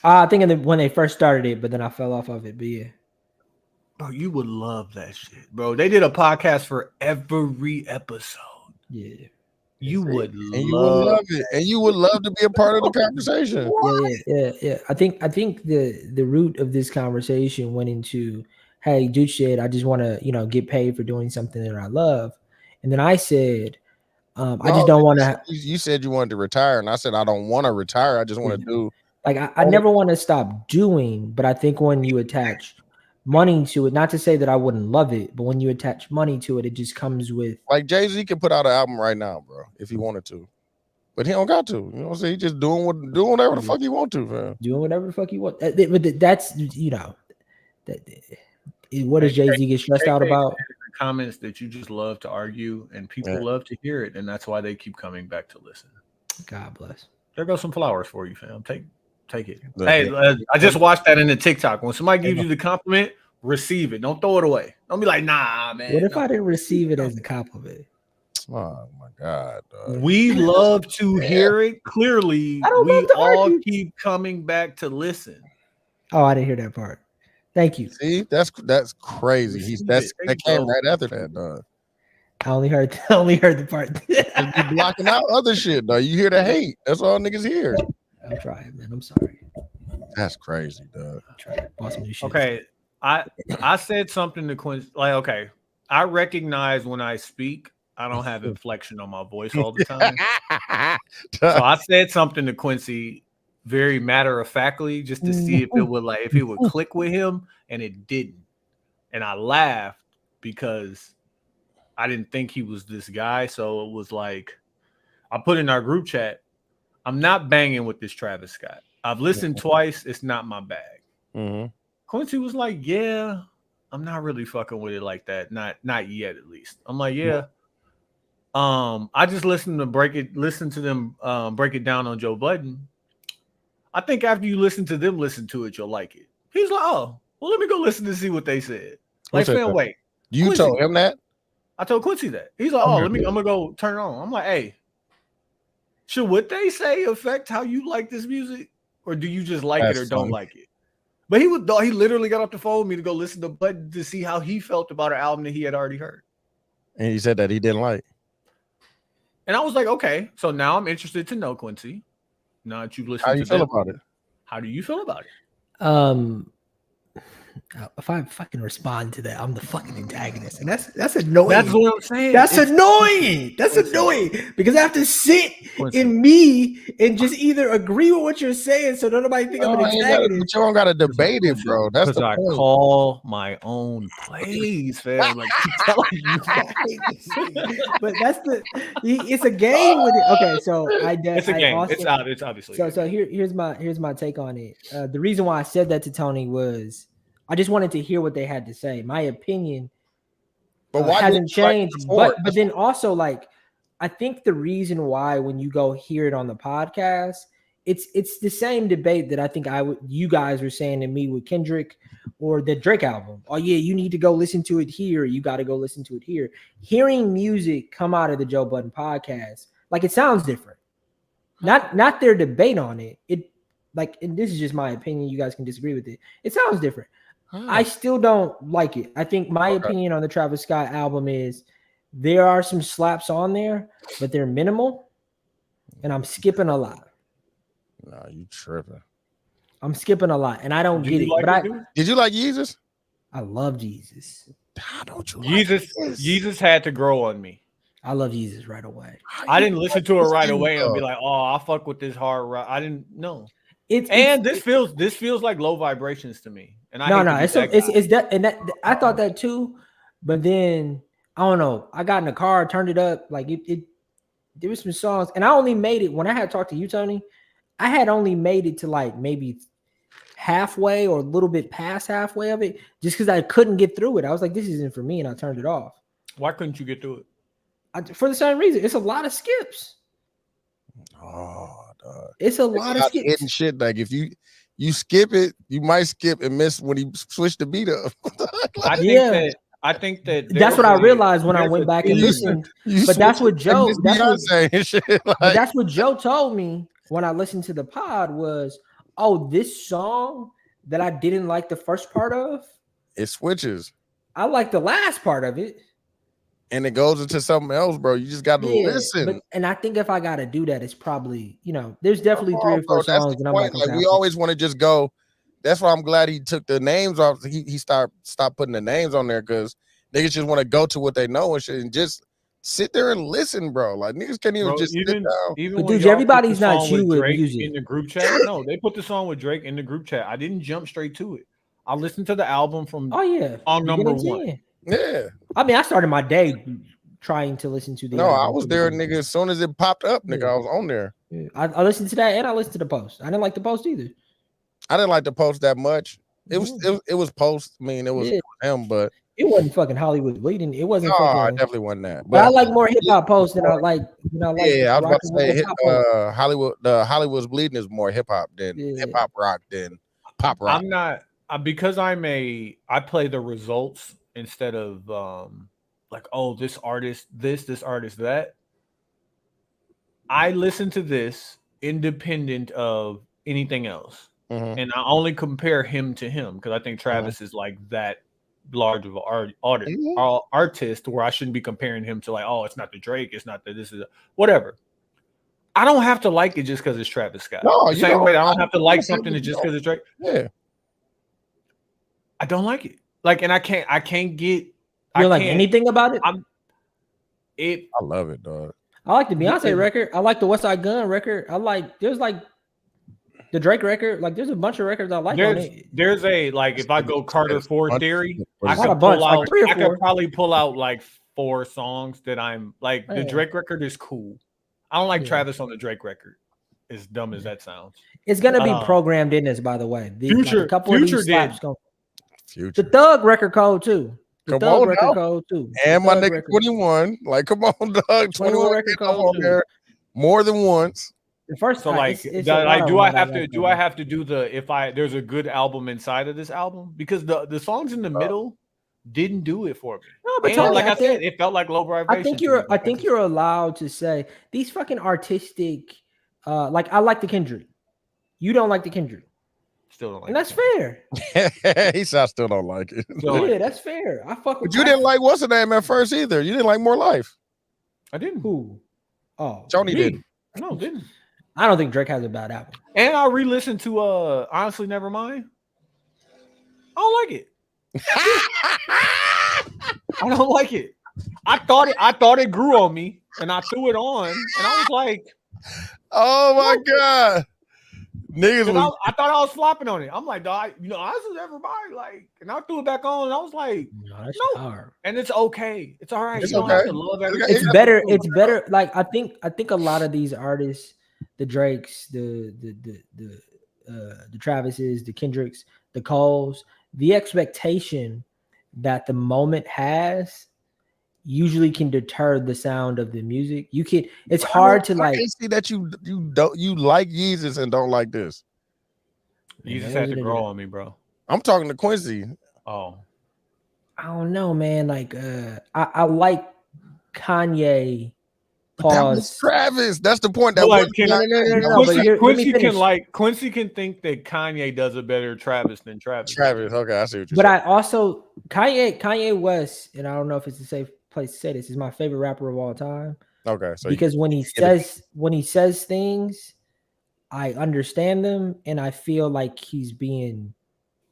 I think when they first started it, but then I fell off of it. But yeah. Bro, you would love that shit, bro. They did a podcast for every episode. Yeah. You would love it. And you would love to be a part of the conversation. Yeah. I think the root of this conversation went into, hey, dude said, I just want to, get paid for doing something that I love. And then I said, I just don't want to. You said you wanted to retire, and I said I don't want to retire. I just want to do. Like I never want to stop doing, but I think when you attach money to it, not to say that I wouldn't love it, but when you attach money to it, it just comes with, like, Jay-Z can put out an album right now, bro, if he wanted to, but he don't got to. You know what I'm saying? He just doing whatever the fuck he want to, man. Doing whatever the fuck he want. But that's what does Jay-Z get stressed out about? Comments that you just love to argue, and people love to hear it, and that's why they keep coming back to listen. God bless. There goes some flowers for you, fam. Take it. Hey, I just watched that in the TikTok. When somebody gives you the compliment, receive it. Don't throw it away. Don't be like, nah, man. What if no. I didn't receive it as a compliment? Oh my god, dog. We love to hear it. Clearly, I don't we love to all argue. keep coming back to listen. Oh, I didn't hear that part. Thank you. See, that's crazy. Receive That it. came right after that, dog. I only heard the part. And you blocking out other shit, dog. You hear the hate. That's all niggas hear. I'm trying, man. I'm sorry. That's crazy, dog. I'm trying. Bought some new shit. Okay, I said something to Quincy. Like, okay, I recognize when I speak, I don't have inflection on my voice all the time. So I said something to Quincy very matter of factly, just to see if it would click with him, and it didn't. And I laughed because I didn't think he was this guy. So it was like, I put in our group chat, I'm not banging with this Travis Scott. I've listened twice. It's not my bag. Mm-hmm. Quincy was like, yeah, I'm not really fucking with it like that. Not yet, at least. I'm like, yeah. I just listen to them break it down on Joe Budden. I think after you listen to it, you'll like it. He's like, oh, well, let me go listen to see what they said. Like, fam, wait. You Quincy. told him that? I told Quincy that. He's like, I'm gonna go turn it on. I'm like, hey, should what they say affect how you like this music? Or do you just like it or don't like it? But he literally got off the phone with me to go listen to Budden to see how he felt about an album that he had already heard. And he said that he didn't like. And I was like, okay, so now I'm interested to know, Quincy. Now that you've listened How do you to feel them, about it? how do you feel about it? If I fucking respond to that, I'm the fucking antagonist, and that's annoying. That's what I'm saying. That's annoying. That's annoying because I have to sit Quincy. in me and just either agree with what you're saying, so don't nobody think I'm an antagonist. But you don't gotta debate it, bro. That's the I point. call my own plays, fam. Like, I'm telling you. But it's a game with it. Okay, so It's a game. Also, It's obviously. So here's my take on it. The reason why I said that to Tony was I just wanted to hear what they had to say. My opinion hasn't changed, but then also, like, I think the reason why when you go hear it on the podcast, it's the same debate that I think you guys were saying to me with Kendrick or the Drake album. Oh yeah, you need to go listen to it here. You got to go listen to it here. Hearing music come out of the Joe Budden podcast, like, it sounds different. Not their debate on it. It, like, and this is just my opinion. You guys can disagree with it. It sounds different. I still don't like it. I think my opinion on the Travis Scott album is there are some slaps on there, but they're minimal, and I'm skipping a lot. No, you tripping. I'm skipping a lot, and I don't get it. But did you like Yeezus? I love Jesus. How don't you Yeezus had to grow on me. I love Jesus right away. I didn't listen to it right away and be like, oh, I fuck with this hard rock. I didn't know. This feels like low vibrations to me. And it's that, and that I thought that too, but then I don't know. I got in the car, turned it up, like there was some songs, and I only made it when I had talked to you, Tony. I had only made it to like maybe halfway or a little bit past halfway of it, just because I couldn't get through it. I was like, this isn't for me, and I turned it off. Why couldn't you get through it? For the same reason. It's a lot of skips. Oh, dog. It's a lot of skips. Hidden shit. Like, if you skip it, you might skip and miss when he switched the beat up. I think that that's what I realized when I went back and listened. But that's what Joe. That's what Joe told me when I listened to the pod was, oh, this song that I didn't like the first part of, it switches. I like the last part of it. And it goes into something else, bro. You just got to listen. And I think if I got to do that, it's probably, there's definitely 3 or 4 songs. And I'm like, we always want to just go. That's why I'm glad he took the names off. He stopped putting the names on there because niggas just want to go to what they know and shit and just sit there and listen, bro. Like, niggas can't even sit down. But dude, everybody's not you with music. In the group chat. No, they put the song with Drake in the group chat. I didn't jump straight to it. I listened to the album from song number 1. Yeah. I mean, I started my day trying to listen to the album. I was there, nigga. As soon as it popped up, nigga, I was on there. Yeah. I listened to that and I listened to the post. I didn't like the post either. I didn't like the post that much. It was post. I mean, it was him, but it wasn't fucking Hollywood Bleeding. It wasn't. No, it definitely wasn't that. But I like more hip hop posts than I like. Yeah, I was about to say Hollywood. The Hollywood's Bleeding is more hip hop than hip hop rock than pop rock. because I play the results instead of like, oh, this artist this artist that. I listen to this independent of anything else, and I only compare him to him because I think Travis is like that large of an artist where I shouldn't be comparing him to like, oh, it's not the Drake, it's not the this is whatever. I don't have to like it just because it's Travis Scott. No, the same way I don't have to like something just because it's Drake. Yeah, I don't like it. Like, and I can't get. You don't like anything about it? I love it, dog. I like the Beyonce record. I like the West Side Gun record. There's like the Drake record. Like there's a bunch of records I like on it. There's a like if I go Carter 4 theory, I could probably pull out like 4 songs that I'm like. The Drake record is cool. I don't like Travis on the Drake record. As dumb as that sounds. It's gonna be programmed in this, by the way. Future, like a couple of these slaps Future. The Thug record code too. Come on, record code too. And my nigga 21. Like, come on, dog. 21 record code there more than once. The first, so like, do I have to do the if there's a good album inside of this album because the songs in the middle didn't do it for me. No, but Tony, like I said, it felt like low vibration. I think you're allowed to say these fucking artistic. Like I like the Kendrick. You don't like the Kendrick. Still don't like and that's fair. He said I still don't like it. Yeah, that's fair. I fuck with But you didn't like what's the name at first either. You didn't like More Life. I didn't. Who? Oh, Tony didn't. No, didn't. I don't think Drake has a bad album. And I re-listened to Honestly Nevermind. I don't like it. I don't like it. I thought it grew on me and I threw it on and I was like, oh my God. Niggas I thought I was flopping on it. I'm like, dog, Honestly Everybody, like, and I threw it back on and I was like, no. And it's okay. It's all right. It's you don't have to love everything. It's better. It's better. Like I think a lot of these artists, the Drakes, the Travises, the Kendricks, the Coles, the expectation that the moment has usually can deter the sound of the music. It's hard to like see that you like Yeezus and don't like this. You just had to grow on me, bro. I'm talking to Quincy. Oh, I don't know, man. Like I like Kanye. But that was Travis. That's the point. That Quincy can think that Kanye does a better Travis than Travis. Okay, I see what you're saying. But I also Kanye West, and I don't know if it's a safe place to say this, is my favorite rapper of all time. Okay, so because when he says things, I understand them, and I feel like he's being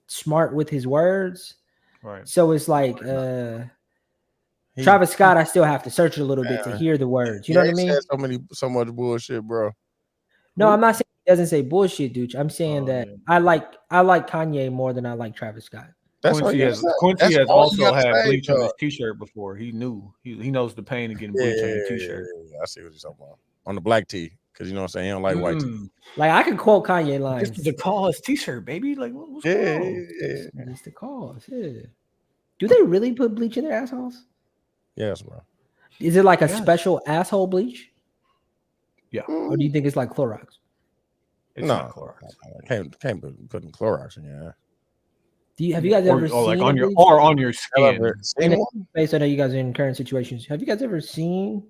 smart with his words. Right. So it's like Travis Scott, I still have to search a little bit to hear the words. You know what I mean? So much bullshit, bro. No, I'm not saying he doesn't say bullshit, dude. I'm saying that I like Kanye more than I like Travis Scott. Quincy has also had bleach on his t-shirt before. He knew he knows the pain of getting bleach on your t-shirt. Yeah, I see what you're talking about. On the black tee, because you know what I'm saying, he don't like white tee. Like I can quote Kanye lines. This is the cause t-shirt, baby. Like what's going on? It's the cause. Yeah. Do they really put bleach in their assholes? Yes, bro. Is it like a special asshole bleach? Yeah. Or do you think it's like Clorox? It's not Clorox. Can't be putting Clorox in your ass. Have you guys ever seen like on your skin? Based on that, you guys are in current situations. Have you guys ever seen?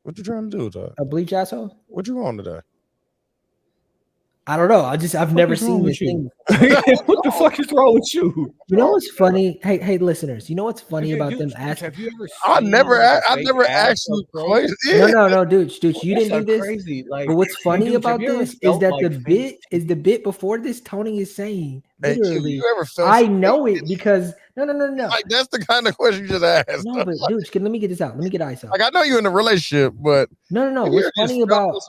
What you trying to do, Todd? A bleach asshole? What you on today? I don't know. I've never seen this thing. What the fuck is wrong with you? You know what's funny? Hey, listeners. You know what's funny about them asking? Have you ever? I never asked you. No, dude. You didn't do this. Crazy. Like, but what's funny about this is that the bit before this. Tony is saying literally. I know it because no. Like that's the kind of question you just asked. No, but dude, let me get this out. Let me get ice out. Like I know you're in a relationship, but no. What's funny about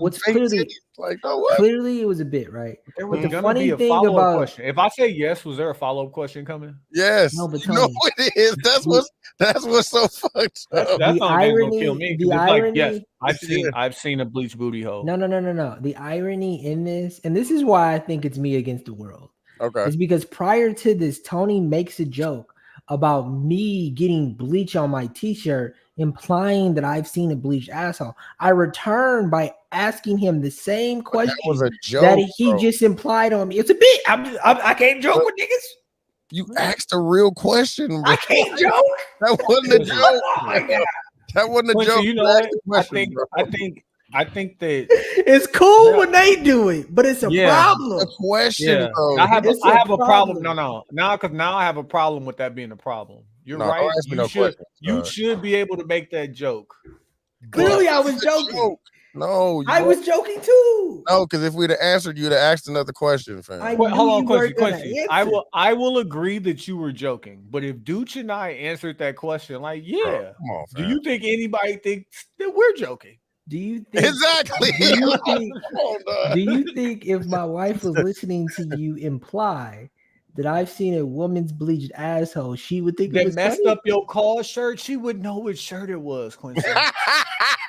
clearly it was a bit, right? There was the funny thing about question. If I say yes, was there a follow-up question coming? Yes. No, but Tony, it is. That's what's so fucked up. That's the irony. Kill me. The irony. Like, yes, I've seen a bleach booty hole. No. The irony in this, and this is why I think it's me against the world. Okay. It's because prior to this, Tony makes a joke about me getting bleach on my t-shirt, implying that I've seen a bleached asshole. I return by asking him the same question that was a joke, that he just implied on me. It's a bit. I can't joke with niggas. You asked a real question, bro. I can't joke. That wasn't a Listen. joke. Oh my God. That wasn't a Quincy, joke. you know asked what? the question, bro. I think that It's cool when they do it, but it's a Yeah. problem. The question, bro. I have It's I a have a problem. problem. Now because now I have a problem with that being a problem. You're No, don't right. ask me You no should questions, you should be able to make that joke. Clearly, But I was It's a joking. joke. No, I was joking too. no, because if we'd have answered, you'd have asked another question, fam. I hold knew on, you Quincy. weren't gonna Quincy, answer. I will agree that you were joking. But if Dooch and I answered that question, like, yeah, Bro, come on, do fam. you think anybody thinks that we're joking? Do you think? Exactly. Do you think? Come on, dog. Do you think if my wife was listening to you imply that I've seen a woman's bleached asshole, she would think it That was messed funny? up your call shirt, she would know which shirt it was, Quincy.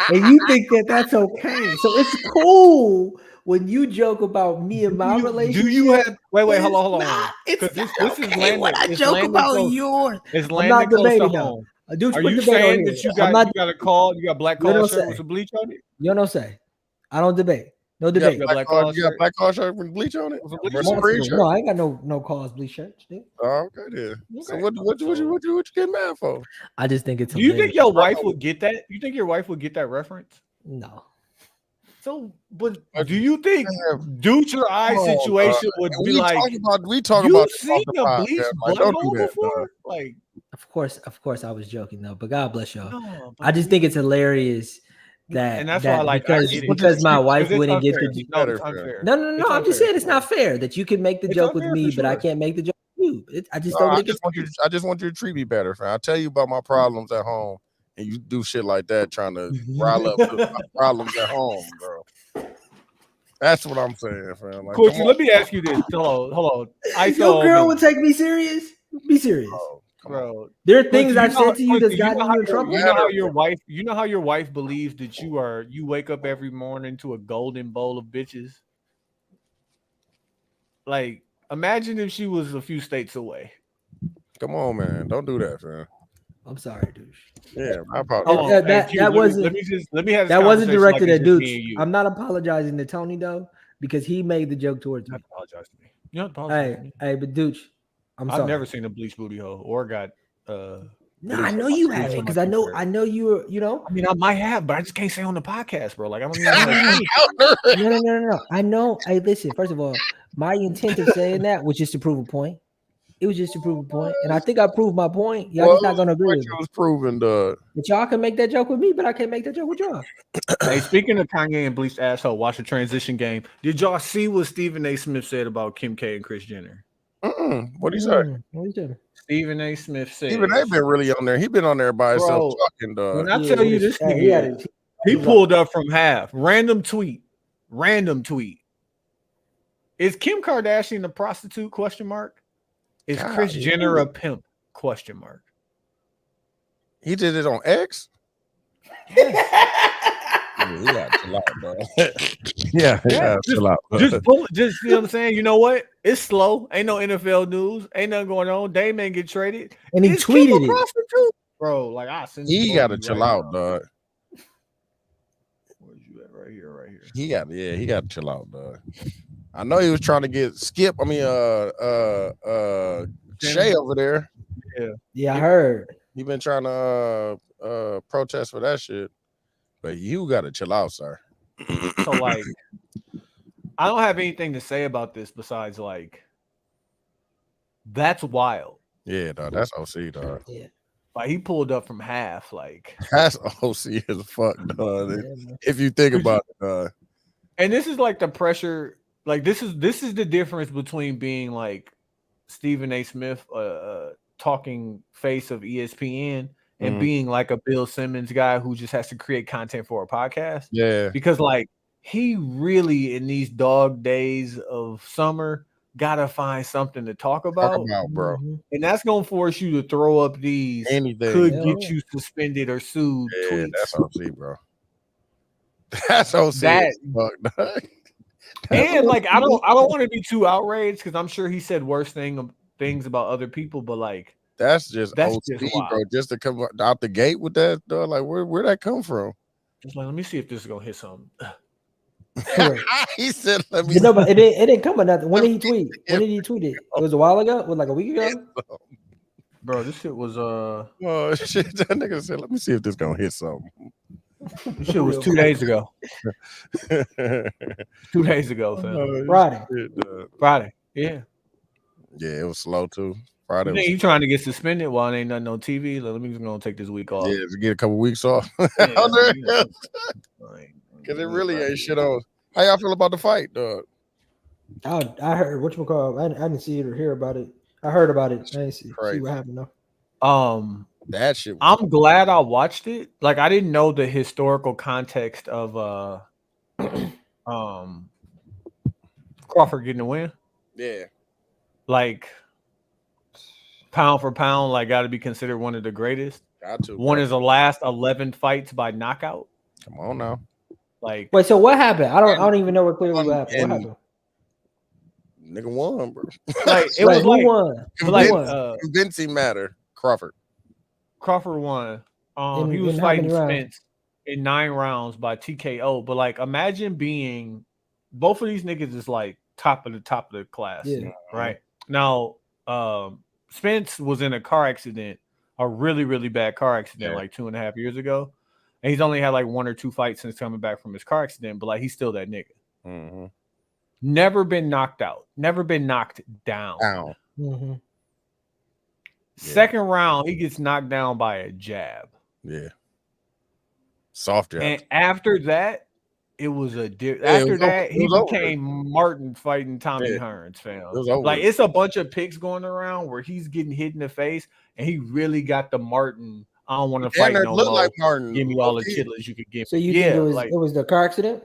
And you think that that's okay? So it's cool when you joke about me and my relationship. Do you have wait, but hold it's on. not- It's 'Cause not this is okay landing. when I It's joke landing about close. yours. It's I'm landing not close to debating though. home. Dude, Are put you debate on saying here. that you I'm not. got a call? You got a black You know collar what I'm shirt with saying? some bleach on it? You know what I'm saying? I don't debate. No You got debate. got black black collar- collar you got shirt? black collar shirt with bleach on it? With some bleach Versus on it? green shirt? No, I ain't got no cause bleach shirts. Dude. Oh, okay then. So Okay. what you getting mad for? I just think it's. Do you think hilarious. your wife would get that? You think your wife would get that reference? No. So, but do you think Dooch or I Come on, situation would And be like, we talk you about this seen off the a pod, bleach fam. Like, don't do butthole that, before? dog. Like, Of course, I was joking though. But God bless y'all. no. I just think it's hilarious that And that's why, like, I because get it. because my wife 'Cause it's wouldn't get unfair. the. No, it's unfair. No. It's I'm just unfair. saying it's not fair that you can make the It's joke with unfair me, for but I sure. can't make the joke with you. I just No, don't I think just it's. want you to treat me better, fam. I tell you about my problems at home, and you do shit like that, trying to rile up my problems at home, bro. That's what I'm saying, fam. Like, Quincy, come on, let me ask you this. Hold on. I Your saw girl would take me serious. Be serious. bro. Come on. bro. There are things Quincy, I've said to you that's Quincy, gotten you in trouble. You know how your wife. You know how your wife believes that you wake up every morning to a golden bowl of bitches. Like, imagine if she was a few states away. Come on, man. Don't do that, fam. I'm sorry, douche. Yeah, I apologize. Hold on, that Q, wasn't- let me have this That wasn't conversation directed like at it's just me Dooch. and you. I'm not apologizing to Tony though because he made the joke towards You me. have to apologize to me. You don't apologize to me. Hey, but Dooch, I'm I've sorry. never seen a bleach booty hole or got No, bleach I know on my you face haven't on my because I T-shirt. know you were. You know. I mean, I might have, but I just can't say on the podcast, bro. Like, I don't even know. No. I know. Hey, listen. First of all, my intent of saying that was just to prove a point. It was just to prove a point, and I think I proved my point. Y'all just not gonna agree with It me. was proven, dog. But y'all can make that joke with me, but I can't make that joke with y'all. Hey, speaking of Kanye and bleached asshole, watch the transition game. Did y'all see what Stephen A. Smith said about Kim K and Kris Jenner? What do you say? What you doing? Stephen A. Smith said, Even they've been really on there. He been on there by himself Bro, talking, dog. when I tell you this nigga, he pulled up from half. Random tweet. Is Kim Kardashian a prostitute? Question mark. Is God, Kris Jenner a pimp? Question mark. He did it on X. Yeah, chill out, bro. yeah, chill out. Bro. Just pull, just you know what I'm saying. You know what? It's slow. Ain't no NFL news. Ain't nothing going on. Dame ain't get traded. And he Is Kim a tweeted it. prostitute? Bro, like I send He got to chill out, dog. Where's you at? Right here. He got to chill out, dog. I know he was trying to get Skip. I mean, Shay over there. Yeah, I heard. He been trying to protest for that shit. But you got to chill out, sir. So like, I don't have anything to say about this besides like, that's wild. Yeah, dog. That's OC, dog. Yeah. Like he pulled up from half. Like That's OC as fuck, dog. If you think about it, dog. And this is like the pressure. Like this is the difference between being like Stephen A. Smith, talking face of ESPN, and being like a Bill Simmons guy who just has to create content for a podcast. Yeah. Because like he really in these dog days of summer gotta find something to talk about, bro. And that's gonna force you to throw up these anything could get you suspended or sued. Yeah, tweets. that's OC, bro. That's OC. That fuck, dog. And like I don't want to be too outraged because I'm sure he said worse things about other people, but like that's just OC, just bro. Just to come out the gate with that, dog. Like where'd that come from? Just like let me see if this is gonna hit something. Correct. He said, "Let me." No, but it didn't come with nothing. When did he tweet? When did he tweet it? It was a while ago. Was like a week ago. Bro, this shit was Oh shit! That nigga said, "Let me see if this gonna hit something." this shit was 2 days ago. 2 days ago, fam. Oh, Friday. shit, Friday. Yeah. yeah, it was slow too. Friday. You think you trying to get suspended while ain't nothing on TV? Like, let me just gonna take this week off. Yeah, to get a couple weeks off. Yeah, Because like, it really ain't shit on. How y'all feel about the fight, dog? I heard whatchamacallit. I didn't see it or hear about it. I heard about it. I didn't see Crazy. what happened though. That shit. I'm glad I watched it. Like, I didn't know the historical context of Crawford getting the win. Yeah. Like, pound for pound, like, got to be considered one of the greatest. Got to. One bro. is the last 11 fights by knockout. Come on now. Like, Wait, so what happened? I don't even know what clearly what happened. What And- happened? Nigga won, bro. like it Like, was who like, won? like Who won? Convincing matter. Crawford. Crawford won. In- He was in how many fighting rounds? Spence in 9 rounds by TKO. But like, imagine being both of these niggas is like top of the class. Yeah. Right now, Spence was in a car accident, a really, really bad car accident, Yeah. like 2.5 years ago. And he's only had like 1 or 2 fights since coming back from his car accident, but like he's still that nigga. Mm-hmm. Never been knocked out, never been knocked down. Down. Mhm. Second round, he gets knocked down by a jab. Yeah. Soft jab. And after that, it was a it after was that over. he It was over. became Martin fighting Tommy Yeah. Hearns, fam. It was over. Like, it's a bunch of pics going around where he's getting hit in the face, and he really got the Martin. I don't want to fight And it no looked more. like Martin. Give me all the Okay. chitlins you could give. So you yeah, think it was like the car accident?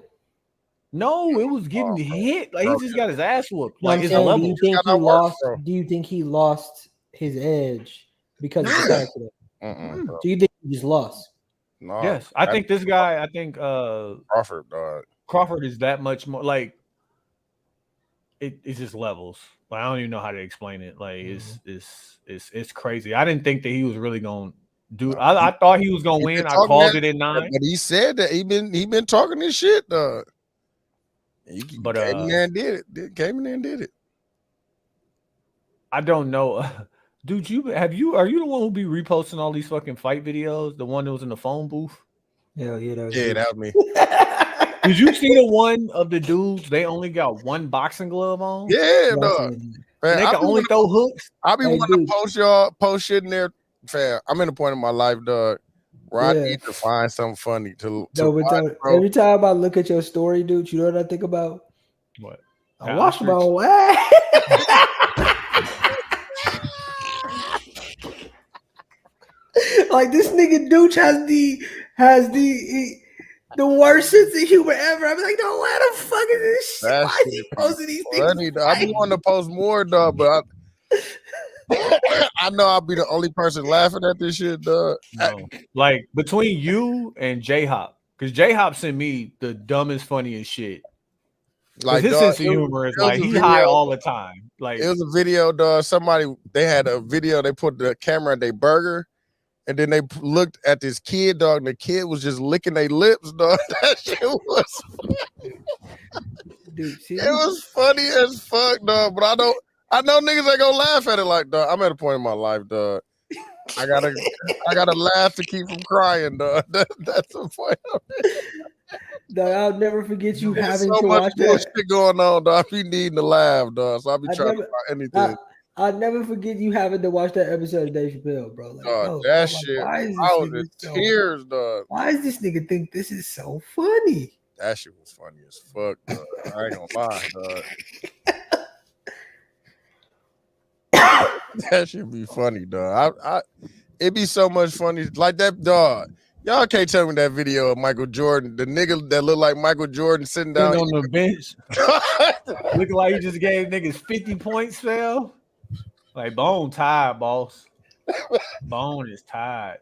no, it was getting hit. Like, he just got his ass whooped. No, Like, I'm it's a saying, do level. you think Gotta he work, lost? bro. Do you think he lost his edge because of the car accident? Bro. Do you think he just lost? No. Yes, I think this guy. I think Crawford, dog. Crawford is that much more like it's just levels. Like, I don't even know how to explain it. Like, it's crazy. I didn't think that he was really going to do. I thought he was going to He win. been I talking called that- it in 9. But he said that he been talking this shit, dog. He But, came in there and did it. Came in there and did it. I don't know. Dude, are you the one who be reposting all these fucking fight videos? The one that was in the phone booth? Hell yeah, that was Yeah, that was me. Did you see the one of the dudes? They only got one boxing glove on. Yeah, That's dog. it. And Man, they I can be only throw hooks. Hey, wanting dude. to post shit in there, fam. I'm in a point in my life, dog, where I Yeah. need to find something funny to No, but watch, bro. every time I look at your story, dude, you know what I think about? What? I The wash my ostrich? own ass. Like, this nigga Dooch has the worst sense of humor ever. I'm like, no, why the fuck is this shit? That Why is he shit be posting these funny, things? dog. I be wanting to post more, dog, but I know I'll be the only person laughing at this shit, dog. No. Like, between you and J Hop, because J Hop sent me the dumbest, funniest shit. Like, his dog, sense of it was- humor is it was like a he video- high all the time. Like, It was a video, dog. They had a video. They put the camera at their burger, and then they looked at this kid, dog, and the kid was just licking their lips, dog. That shit was, Dude, see, it was funny as fuck, dog. But I know niggas ain't gonna laugh at it like, dog. I'm at a point in my life, dog. I gotta laugh to keep from crying, dog. That's the point. dog, I'll never forget you There's having so to much watch that. bullshit going on, dog. I be needing to laugh, dog. So I be I trying never- to find anything. I'll never forget you having to watch that episode of Dave Chappelle, bro. Like, Dog, no, that I'm shit, Like, why is I was this nigga in so? tears, dog. Why does this nigga think this is so funny? That shit was funny as fuck, dog. I ain't gonna lie, dog. That should be funny, dog. It be so much funny like that, dog. Y'all can't tell me that video of Michael Jordan, the nigga that looked like Michael Jordan sitting sitting down. on the bench, looking like he just gave niggas 50 points, fell. Like, Bone tired, boss. Bone is tired.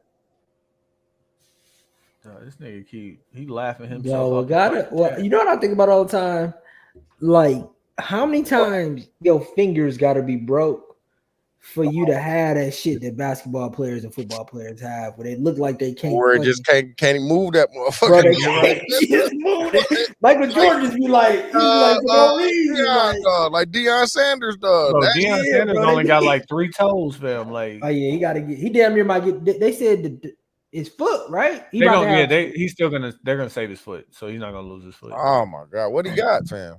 Dog, this nigga he laughing himself. Yo, up the fucking chat. you know what I think about all the time? Like, how many times your fingers gotta be broke for you to have that shit that basketball players and football players have, where they look like they can't. Or it just can't move that motherfucker. Bro, they You're can't right. just move it. Michael Jordan just be like, for no reason. Like, like Deion Sanders does. Bro, That- Deion yeah, Sanders bro, only they got did. like 3 toes, fam. Like oh yeah, he gotta get. He damn near might get. They said that his foot, right? He they're about to gonna, have they're gonna save his foot, so he's not gonna lose his foot. oh my god, what he got, fam?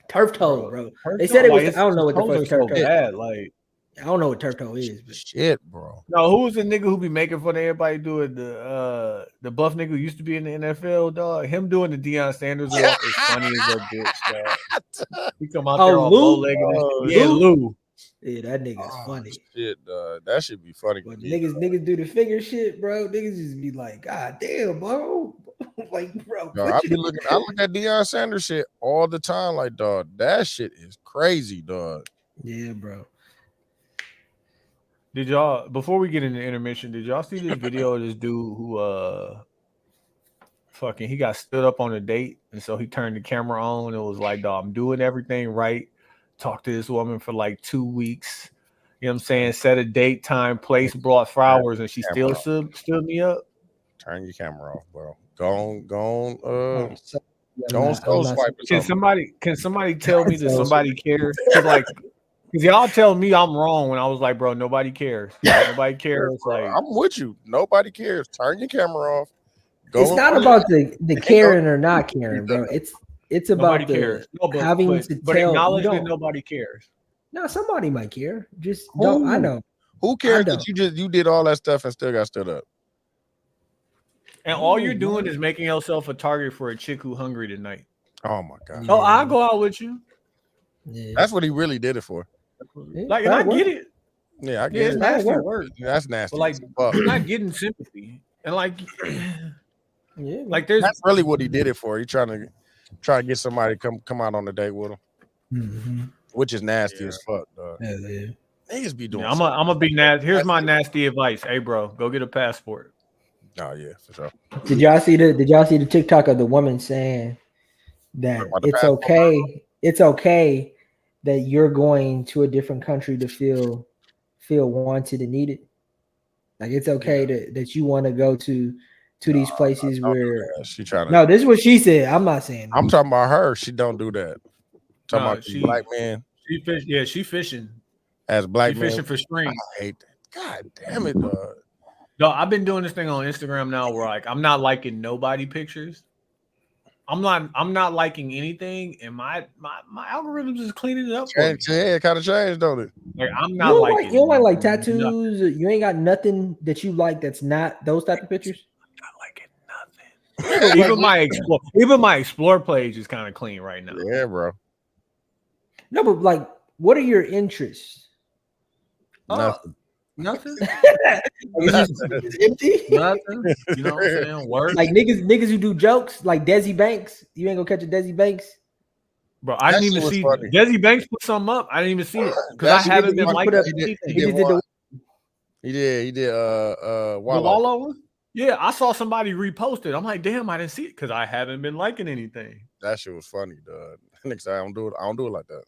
turf toe, bro. Turf They toe, said it was. like, I don't know what the his toes first are turf so toe. bad. Like, I don't know what turf toe is, but Shit, bro. no, who was the nigga who be making fun of everybody doing the buff nigga who used to be in the NFL, dog? Him doing the Deion Sanders walk is funny as a bitch, dog. He come out there Oh, all Lou? bow-legged and Oh, shit. Yeah, Lou? Lou. yeah, that nigga's Oh, funny. Shit, dog. That should be funny. When to me, niggas do the finger shit, bro, niggas just be like, God damn, bro. like, bro. dog. I look at Deion Sanders shit all the time. Like, dog, that shit is crazy, dog. Yeah, bro. Did y'all, before we get into intermission, did y'all see this video of this dude who fucking he got stood up on a date, and so he turned the camera on and was like, dog, I'm doing everything right. Talked to this woman for like 2 weeks. You know what I'm saying? Set a date, time, place, brought flowers, and she still stood me up. Turn your camera off, bro. Go on. I'm Don't not- go I'm not- swipe or Can something. somebody tell me that somebody cares? Because y'all tell me I'm wrong when I was like, bro, nobody cares. Nobody cares. Like, I'm with you. Nobody cares. Turn your camera off. It's in not front of about the caring or not caring, bro. It's nobody about the cares. No, having to but tell. acknowledge You that don't. nobody cares. No, somebody might care. Just Who? don't. I know. Who cares don't. that you did all that stuff and still got stood up? And all you're doing is making yourself a target for a chick who hungry tonight. Oh my god. Oh, I'll go out with you. Yeah. That's what he really did it for. Yeah, Like, and I probably get work. it. Yeah, I Yeah, get it's it. nasty work. work. That's nasty. But like, as fuck. you're not getting sympathy. And like, Yeah, like there's That's really what he did it for. He trying to get somebody to come out on a date with him, mm-hmm. which is nasty Yeah. as fuck, dog. Yeah. Niggas be doing. I'm gonna be nasty. Here's my nasty advice. Hey, bro, go get a passport. Oh yeah, for sure. Did y'all see the TikTok of the woman saying that About the it's passport? okay that you're going to a different country to feel wanted and needed? Like it's okay that you want to go to these places where She trying to. no, this is what she said. I'm not saying I'm talking about her. She don't do that. Talking No, about she- black men She fish. Yeah, she fishing. as black She men. fishing for strings. I hate that. God damn it, dog. No, I've been doing this thing on Instagram now where like I'm not liking nobody pictures. I'm not liking anything, and my algorithms is cleaning it up for me. Yeah, it kind of changed, don't it? Like I'm you not don't liking. like, you don't like nothing. tattoos. You ain't got nothing that you like that's not those type of pictures. Not liking nothing. even my explore page is kind of clean right now. Yeah, bro. No, but like, what are your interests? Nothing. Nothing. It's empty. Nothing. You know what I'm saying? Work. Like niggas who do jokes, like Desi Banks. You ain't gonna catch a Desi Banks. Bro, I didn't That even shit see was funny. Desi Banks put something up. I didn't even see it because That I shit haven't was been funny. liking He did- anything. he He just did the He did. The Wallow. Wallow one? Yeah, I saw somebody repost it. I'm like, damn, I didn't see it because I haven't been liking anything. That shit was funny, dog. Next time I don't do it. I don't do it like that.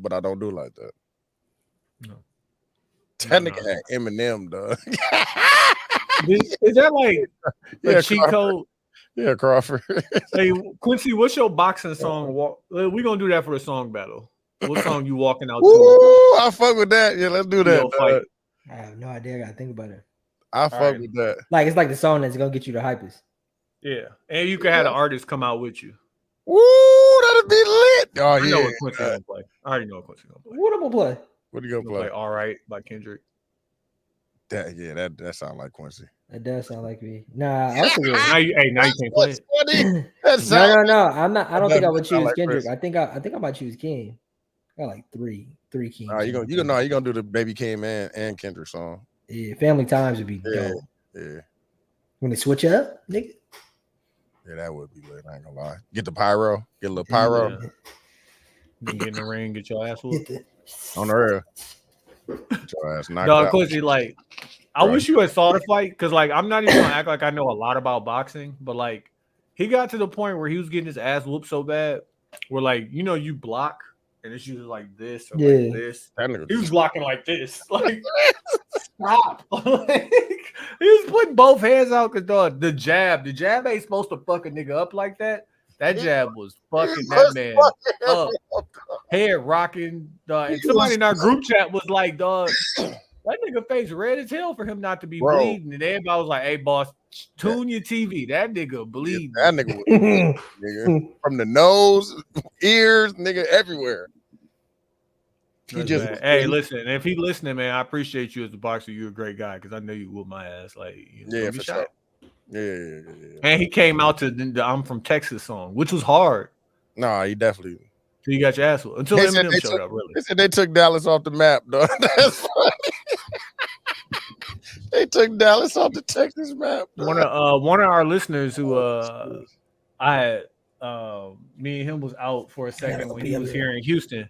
But I don't do it like that. No. That No, nigga no. had Eminem, dog. Is that like a Yeah, cheat Crawford. code? Yeah, Crawford. Hey, Quincy, what's your boxing song? We're gonna do that for a song battle. What song you walking out Woo! to? I fuck with that. Yeah, let's do that. Yo, fight. dog. I have no idea. I gotta think about it. I fuck right. with that. Like it's like the song that's gonna get you the hypest. Yeah, and you can have the artist come out with you. Woo! That'd be lit. Oh I know yeah. what Quincy gonna play. I already know what Quincy gonna play. What am I gonna play? What you gonna He's gonna play? play "All Right" by Kendrick. That sound like Quincy. That does sound like me. Nah, I also Now you can't play What's it. funny? That sound no. I'm not. I don't think I would That sound choose like Kendrick. Chris. I think I might choose King. I got like three Kings. you gonna do the Baby Kim and Kendrick song. Yeah, Family Times would be Yeah. dope. Yeah. When they switch it up, nigga. Yeah, that would be lit. I ain't gonna lie. Get the pyro. Get a little pyro Yeah. You get in the ring, get your ass whooped. on the real. Get your ass knocked Dog, out. Quincy, like, I Right. wish you had saw the fight because, like, I'm not even gonna act like I know a lot about boxing, but like, he got to the point where he was getting his ass whooped so bad, where like, you block and it's usually like this or Yeah. like this. That nigga He was blocking like this. Like, stop. Like, he was putting both hands out because the jab ain't supposed to fuck a nigga up like that. That jab was fucking that man up. Head rocking. And somebody in our group chat was like, dog, that nigga face red as hell for him not to be bleeding. And everybody was like, hey, boss, tune your TV. That nigga bleeding. That nigga was nigga. From the nose, ears, nigga, everywhere. He just hey, listen, if he listening, man, I appreciate you as a boxer. You're a great guy because I know you whoop my ass. Like, yeah, for sure. Yeah. And he came out to the I'm from Texas song, which was hard. Nah, he definitely. So you got your ass whooped until Eminem showed up. Really, they said they took Dallas off the map, dog. That's funny. They took Dallas off the Texas map. One of our listeners who I had me and him was out for a second when he was here in Houston.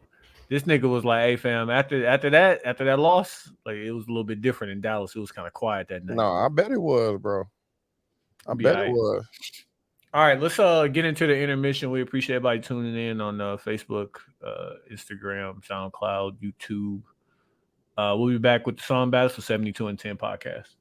This nigga was like, "Hey fam, after that loss, like it was a little bit different in Dallas. It was kind of quiet that night." No, I bet it was, bro. I bet it was. All right, let's get into the intermission. We appreciate everybody tuning in on Facebook, Instagram, SoundCloud, YouTube. We'll be back with the Song Battles for 72 and 10 podcast.